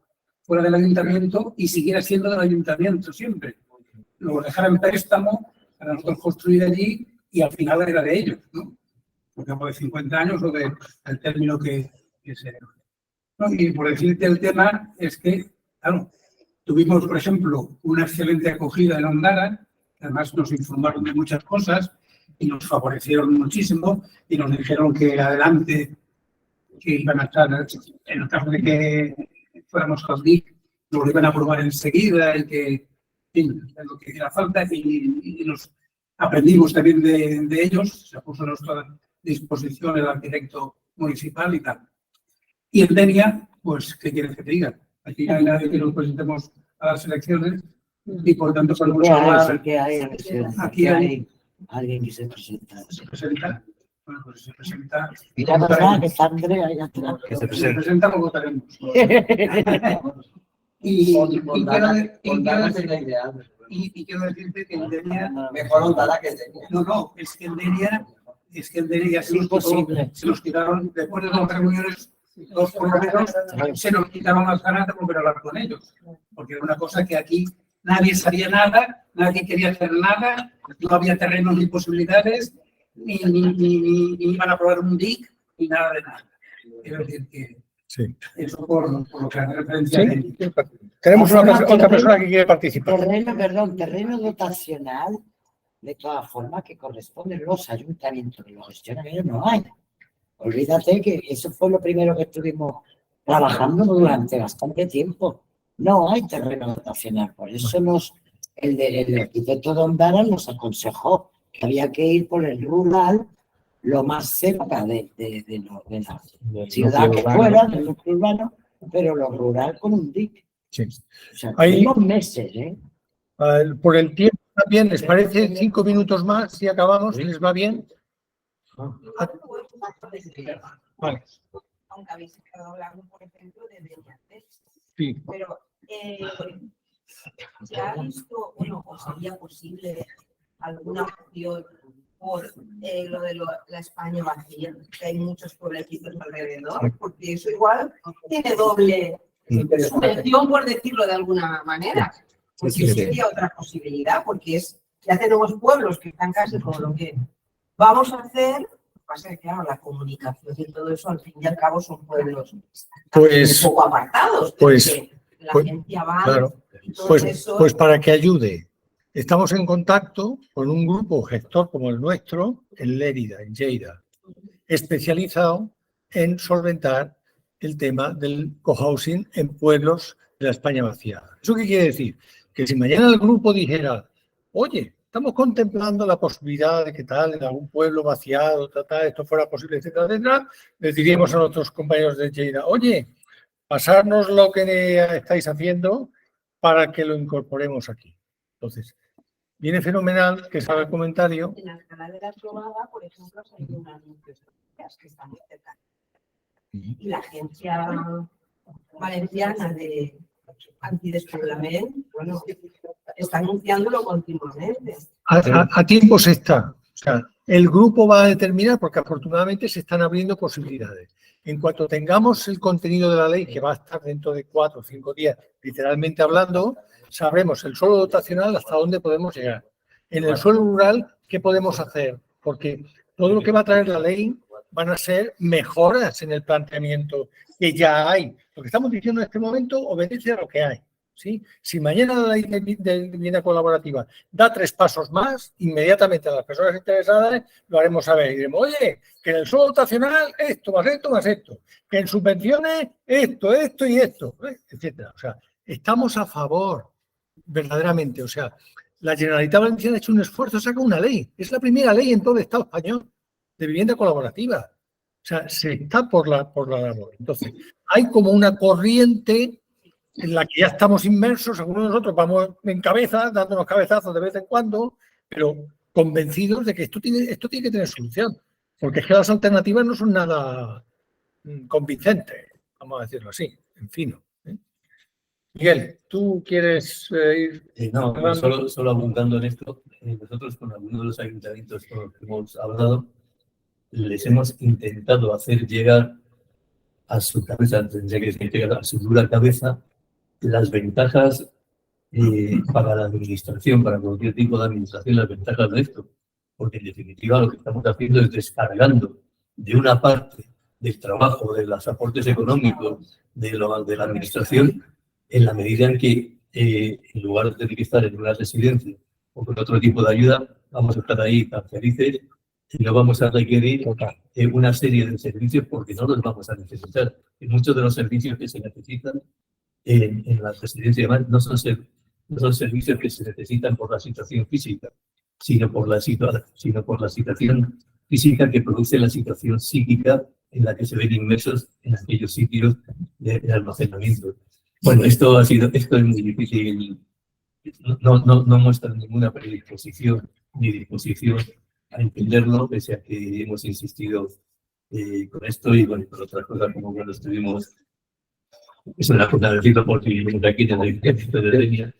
fuera del ayuntamiento y siguiera siendo del ayuntamiento siempre. Lo dejara en préstamo para nosotros construir allí y al final era de ellos, ¿no? Por ejemplo, de 50 años o del término que se... ¿no? Y por decirte el tema es que, claro, tuvimos, por ejemplo, una excelente acogida en Ondara, además nos informaron de muchas cosas y nos favorecieron muchísimo y nos dijeron que adelante, que iban a estar, en el caso de que fuéramos al DIC, nos lo iban a aprobar enseguida y que, en fin, es lo que hiciera falta y nos aprendimos también de ellos, se puso a nuestra disposición el arquitecto municipal y tal. Y en Denia, pues, ¿qué quieres que te diga? Aquí no hay nadie que nos presentemos a las elecciones y por tanto podemos hablar. Aquí hay alguien que se presenta. ¿Se presenta? Bueno, pues se presenta. Y la verdad que está Andrea allá atrás. Que se presenta, lo votaremos. Y quiero decirte que en Denia... Mejor Ondara que Denia. No, es que en Denia se nos quitaron, después de las reuniones, dos por lo menos, se nos quitaron las ganas de volver a hablar con ellos. Porque era una cosa que aquí nadie sabía nada, nadie quería hacer nada, no había terrenos ni posibilidades, ni iban a probar un DIC, ni nada de nada. Quiero decir que Sí. Eso por lo que hace referencia a Sí. Tenemos otra persona que quiere participar. Terreno dotacional, de todas formas, que corresponden los ayuntamientos que lo gestionan, ellos no hay. Olvídate que eso fue lo primero que estuvimos trabajando durante bastante tiempo. No hay terreno dotacional, por eso el arquitecto Don Dara nos aconsejó que había que ir por el rural lo más cerca de la ciudad que fuera, del núcleo urbano, pero lo rural con un DIC. Sí. O sea, Ahí- unos meses, ¿eh? Por el tiempo también, ¿les parece 5 minutos más si acabamos? ¿Les va bien? Vale. Aunque habéis estado hablando, por ejemplo, de Beñatés. Sí. Pero ¿se ha visto, bueno, o sería posible alguna opción por lo de la España vacía? Que hay muchos pueblecitos alrededor, porque eso igual tiene doble subvención, por decirlo de alguna manera. Pues eso sería otra posibilidad, porque ya tenemos pueblos que están casi con lo que vamos a hacer. Lo que pasa es que, claro, la comunicación y todo eso, al fin y al cabo, son pueblos Pues- un poco apartados. pues- La pues- agencia va Claro. y todo Pues, eso. pues para que ayude. Estamos en contacto con un grupo gestor como el nuestro, en Lérida, en Lleida, especializado en solventar el tema del cohousing en pueblos de la España vaciada. ¿Eso qué quiere decir? Que si mañana el grupo dijera, oye, estamos contemplando la posibilidad de que tal, en algún pueblo vaciado, esto fuera posible, etcétera, etcétera, les diríamos a nuestros compañeros de Lleida, oye, pasarnos lo que estáis haciendo para que lo incorporemos aquí. Entonces, viene fenomenal que salga el comentario. En Alcalá de la Trovada, por ejemplo, hay un anuncio que está muy cerca. Y la agencia valenciana de antidespoblamiento, bueno, está anunciándolo continuamente. A tiempo se está. O sea, el grupo va a determinar, porque afortunadamente se están abriendo posibilidades. En cuanto tengamos el contenido de la ley, que va a estar dentro de 4 o 5 días, literalmente hablando, sabremos el suelo dotacional hasta dónde podemos llegar. En el suelo rural, ¿qué podemos hacer? Porque todo lo que va a traer la ley van a ser mejoras en el planteamiento que ya hay. Lo que estamos diciendo en este momento obedece a lo que hay. ¿Sí? Si mañana la ley de vivienda colaborativa da 3 pasos más, inmediatamente a las personas interesadas lo haremos saber. Y diremos, oye, que en el suelo dotacional esto, más esto. Que en subvenciones esto y esto, etcétera. O sea, estamos a favor, verdaderamente. O sea, la Generalitat Valenciana ha hecho un esfuerzo, saca una ley. Es la primera ley en todo el Estado español de vivienda colaborativa. O sea, se está por la labor. Entonces, hay como una corriente en la que ya estamos inmersos, algunos de nosotros vamos en cabeza, dándonos cabezazos de vez en cuando, pero convencidos de que esto tiene que tener solución, porque es que las alternativas no son nada convincentes, vamos a decirlo así, en fino. Miguel, ¿tú quieres ir? No, pues solo abundando en esto, nosotros con algunos de los ayuntamientos con los que hemos hablado, les hemos intentado hacer llegar a su cabeza, tendría que llegar a su dura cabeza, las ventajas para la administración, para cualquier tipo de administración, las ventajas de esto. Porque en definitiva lo que estamos haciendo es descargando de una parte del trabajo, de los aportes económicos de la administración, en la medida en que en lugar de tener que estar en una residencia o con otro tipo de ayuda, vamos a estar ahí tan felices y no vamos a requerir una serie de servicios porque no los vamos a necesitar. Y muchos de los servicios que se necesitan en la residencia además no son servicios que se necesitan por la situación física, sino por la situación física que produce la situación psíquica en la que se ven inmersos en aquellos sitios de almacenamiento. Bueno, esto es muy difícil, no muestra ninguna predisposición ni disposición a entenderlo, pese a que hemos insistido con esto y bueno, con otras cosas como cuando estuvimos. Es una cosa de decirlo porque vivimos aquí en el ejército de línea.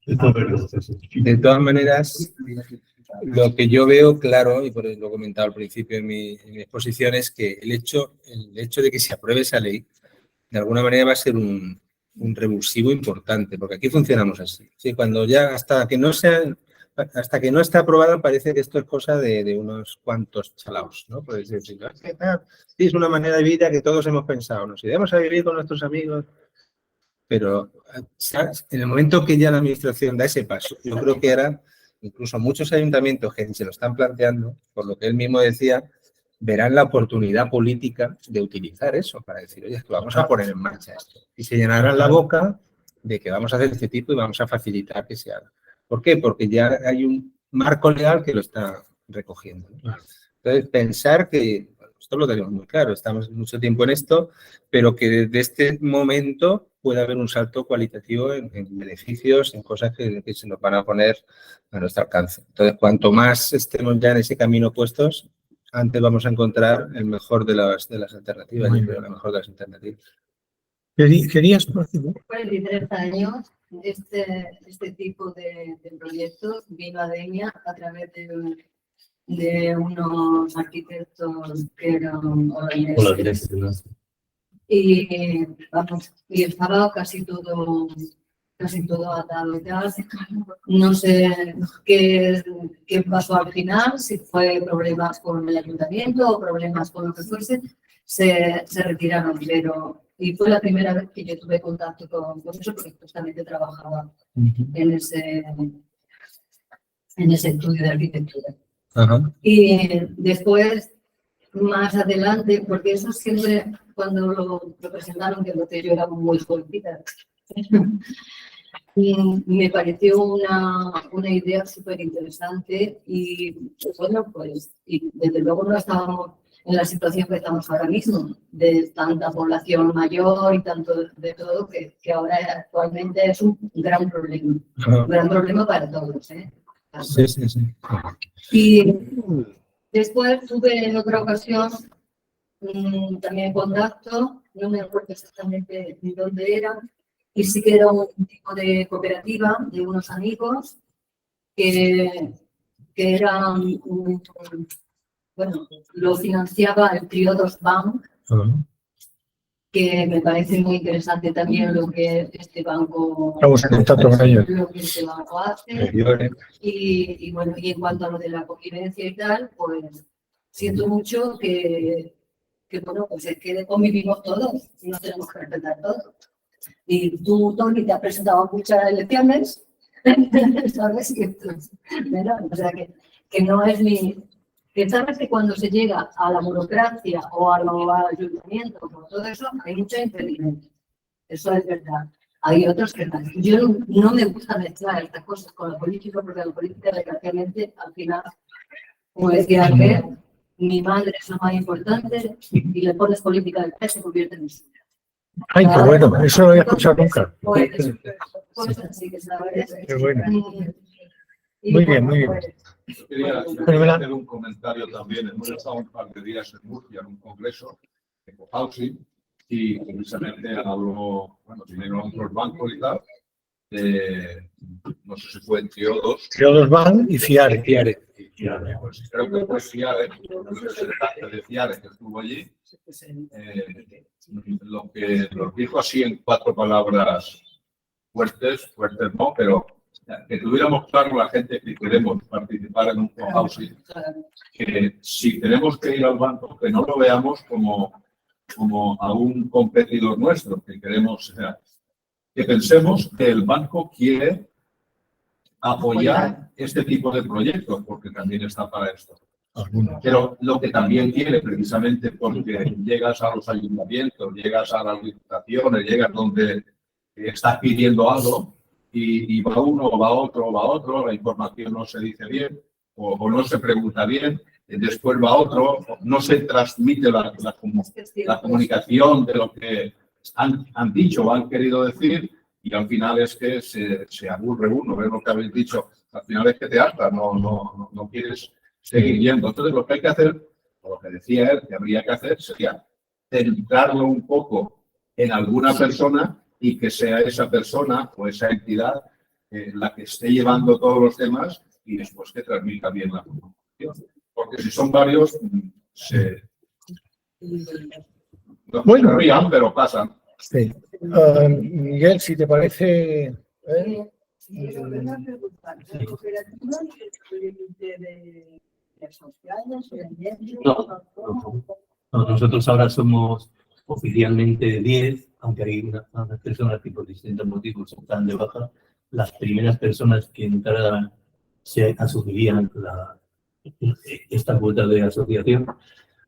De todas maneras, lo que yo veo claro, y por eso lo he comentado al principio en mi exposición, es que el hecho de que se apruebe esa ley, de alguna manera va a ser un revulsivo importante, porque aquí funcionamos así. ¿Sí? Cuando ya hasta que no sea hasta que no está aprobada parece que esto es cosa de unos cuantos chalaos, ¿no? Puedes decir, sí, es una manera de vida que todos hemos pensado, nos iremos a vivir con nuestros amigos, pero ¿sabes? En el momento que ya la administración da ese paso, yo creo que ahora incluso muchos ayuntamientos que se lo están planteando, por lo que él mismo decía, verán la oportunidad política de utilizar eso para decir, oye, es que vamos a poner en marcha esto. Y se llenarán la boca de que vamos a hacer este tipo y vamos a facilitar que se haga. ¿Por qué? Porque ya hay un marco legal que lo está recogiendo, ¿no? Entonces, pensar que, bueno, esto lo tenemos muy claro, estamos mucho tiempo en esto, pero que desde este momento puede haber un salto cualitativo en beneficios, en cosas que se nos van a poner a nuestro alcance. Entonces, cuanto más estemos ya en ese camino puestos, antes vamos a encontrar el mejor de las alternativas, yo creo, la mejor de las alternativas. ¿Querías? Por 23 años, este tipo de proyectos vino a Denia a través de unos arquitectos que eran holandeses. Y, vamos, y estaba casi todo atado y tal. No sé qué pasó al final, si fue problemas con el ayuntamiento o problemas con lo que fuese, se retiraron, pero y fue la primera vez que yo tuve contacto con eso, porque justamente trabajaba en ese estudio de arquitectura. Y después, más adelante, porque eso siempre, cuando lo presentaron, que yo era muy jovencita, me pareció una idea súper interesante y bueno, pues y desde luego no estábamos en la situación que estamos ahora mismo, de tanta población mayor y tanto de todo, que ahora actualmente es un gran problema. Un gran problema para todos, ¿eh? Sí, sí, sí. Y después tuve en otra ocasión también contacto, no me acuerdo exactamente de dónde era, y sí que era un tipo de cooperativa de unos amigos que eran, bueno, lo financiaba el Triodos Bank, que me parece muy interesante también lo que este banco, Estamos en contacto con ellos. lo que este banco hace. Y bueno, y en cuanto a lo de la convivencia y tal, pues siento mucho que bueno, pues es que convivimos todos y nos tenemos que respetar todos. Y tú, Tony, te has presentado a muchas elecciones, ¿sabes? O sea, que no es ni... Que sabes que cuando se llega a la burocracia o a los ayuntamientos o todo eso, hay mucho impedimento. Eso es verdad. Hay otros que no. Yo no me gusta mezclar estas cosas con la política, porque la política, desgraciadamente, al final, como decía que mi madre es lo más importante y le pones política del pez, se convierte en suya. Ay, qué bueno, eso no lo había escuchado nunca. Pues así que sabes. Qué bueno. Muy bien, muy bien. Yo quería hacer un comentario también. Hemos estado un par de días en Murcia en un congreso de cohousing y precisamente habló, bueno, vinieron otros bancos y tal, no sé si fue en Triodos Bank y Fiare. Pues creo que fue Fiare, el representante de Fiare que estuvo allí, lo que nos dijo así en 4 palabras fuertes no, pero que tuviéramos claro la gente que queremos participar en un cohousing, que si tenemos que ir al banco, que no lo veamos como a un competidor nuestro, que queremos, o sea, que pensemos que el banco quiere apoyar este tipo de proyectos, porque también está para esto. Pero lo que también tiene, precisamente porque llegas a los ayuntamientos, llegas a las diputaciones, llegas donde estás pidiendo algo, y va uno, va otro, la información no se dice bien o no se pregunta bien, después va otro, no se transmite la comunicación de lo que han dicho o han querido decir y al final es que se aburre uno, ver lo que habéis dicho, al final es que te hartas, no quieres seguir yendo. Entonces lo que hay que hacer, o lo que decía él, que habría que hacer sería centrarlo un poco en alguna persona y que sea esa persona o esa entidad la que esté llevando todos los temas y después que transmita bien la comunicación. Porque si son varios, Bueno, rían, pero pasan. Sí. Miguel, si te parece... Una pregunta, ¿la cooperativa es el límite de sociales o de medios? No, nosotros ahora somos oficialmente 10, aunque hay unas personas que por distintos motivos están de baja. Las primeras personas que entraran se asumirían esta cuota de asociación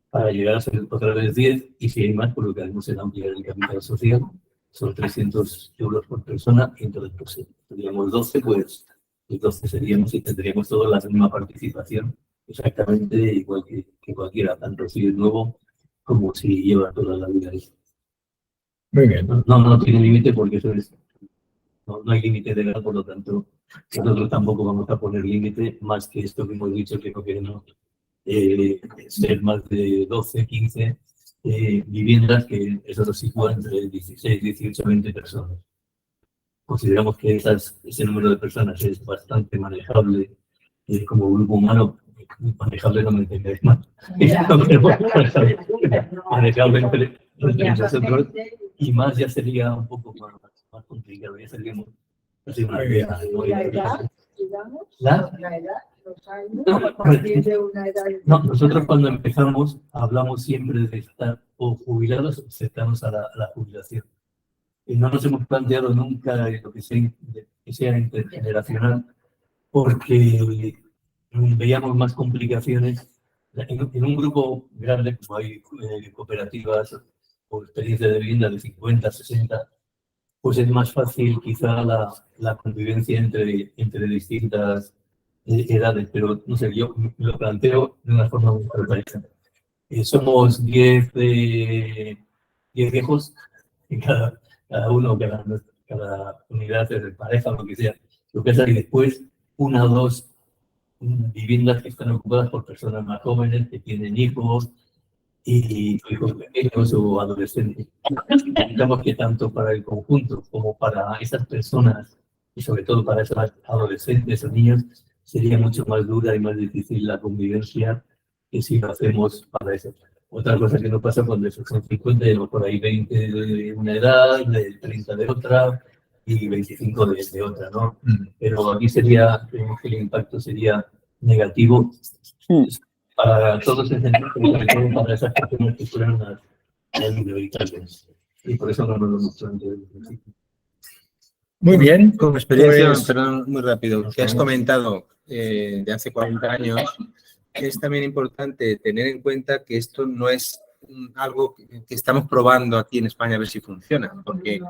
para llegar a ser otra vez 10, y si hay más, por lo que haremos será ampliar el capital social. Son 300 euros por persona, y entonces pues, tendríamos 12, pues 12 seríamos y tendríamos toda la misma participación, exactamente igual que cualquiera, tanto si es nuevo como si lleva toda la vida ahí. Muy bien. No tiene límite porque eso es, no hay límite de edad, por lo tanto, nosotros tampoco vamos a poner límite más que esto que hemos dicho, que no queremos ser más de 12, 15 viviendas, que eso nos sitúa entre 16, 18, 20 personas. Consideramos que ese número de personas es bastante manejable como grupo humano. Manejable no me entendáis mal. Manejable entre nosotros, y más ya sería un poco más complicado. Ya seríamos así una idea. ¿La edad? No, nosotros cuando empezamos hablamos siempre de estar o jubilados o cercanos a la jubilación. Y no nos hemos planteado nunca lo que sea intergeneracional, porque veíamos más complicaciones. En un grupo grande, como hay cooperativas o experiencias de vivienda de 50, 60, pues es más fácil quizá la convivencia entre distintas edades, pero no sé, yo lo planteo de una forma muy parecida. Somos 10 viejos, y cada uno, cada unidad de pareja, lo que sea, lo que hay después, 1 o 2 viviendas que están ocupadas por personas más jóvenes que tienen hijos y hijos pequeños o adolescentes. Digamos que tanto para el conjunto como para esas personas, y sobre todo para esos adolescentes o niños, sería mucho más dura y más difícil la convivencia que si lo hacemos para eso. Otra cosa que no pasa cuando esos son 50 y por ahí 20 de una edad, de 30 de otra y 25 de otra, ¿no? Pero aquí creemos que el impacto sería negativo para todos, sobre todo para esas personas que fueran las minoritarias. Y por eso no nos lo hemos planteado desde el principio. Muy bien. Como experiencia, Pues, perdón, muy rápido, que has comentado de hace 40 años, es también importante tener en cuenta que esto no es algo que estamos probando aquí en España a ver si funciona, porque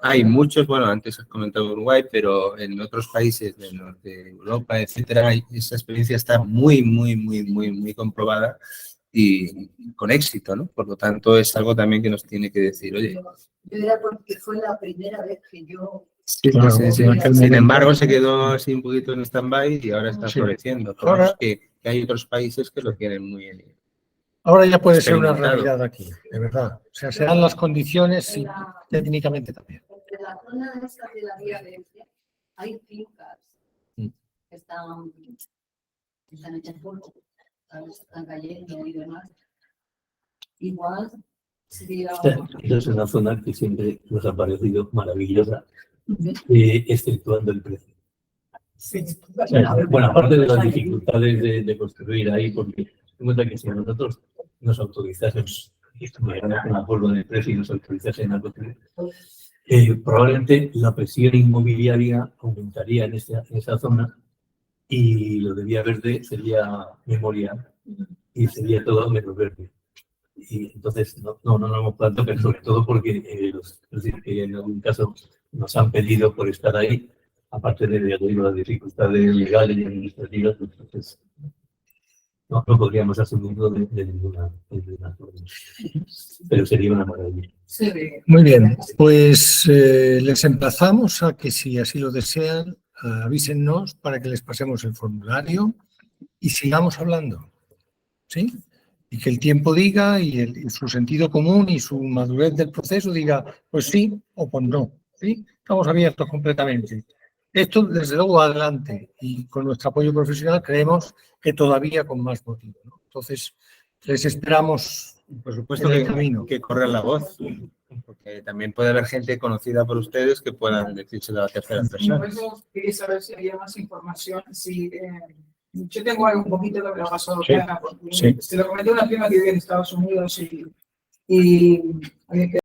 hay muchos, bueno, antes has comentado Uruguay, pero en otros países de Europa, etcétera, esa experiencia está muy comprobada y con éxito, ¿no? Por lo tanto, es algo también que nos tiene que decir, oye. Yo era porque fue la primera vez que yo... Sí. Sin embargo, se quedó así un poquito en stand-by y ahora está floreciendo. Ahora que hay otros países que lo tienen muy bien. Ahora ya puede ser una realidad aquí, de verdad. O sea, se dan las condiciones y técnicamente también. En la zona esta de la Vía Verde hay fincas que están hechas polvo, están cayendo y demás. Igual sería... Esa es una zona que siempre nos ha parecido maravillosa, exceptuando el precio. Sí. Bueno, aparte de las dificultades de construir ahí, porque ten cuenta que si nosotros nos autorizásemos, estuviéramos con acuerdo de precio y nos autorizasen a construir, probablemente la presión inmobiliaria aumentaría en esa zona y lo de Vía Verde sería memorial y sería todo menos verde. Y entonces no lo hemos planteado, pero sobre todo porque es decir, que en algún caso nos han pedido por estar ahí, aparte de las dificultades legales y administrativas, entonces no podríamos asumirlo de ninguna forma. Pero sería una maravilla. Muy bien, pues les emplazamos a que si así lo desean, avísennos para que les pasemos el formulario y sigamos hablando, ¿sí? Y que el tiempo diga y su sentido común y su madurez del proceso diga, pues sí o pues no, ¿sí? Estamos abiertos completamente. Esto, desde luego, adelante. Y con nuestro apoyo profesional creemos que todavía con más motivo, ¿no? Entonces, les esperamos, por supuesto, en el camino. Que corra la voz, porque también puede haber gente conocida por ustedes que puedan decírselo a terceras Por personas. eso quería saber si había más información. Si, yo tengo algo un poquito de lo que ha pasado Sí, acá, porque sí. se lo comenté a una prima que vive en Estados Unidos y había que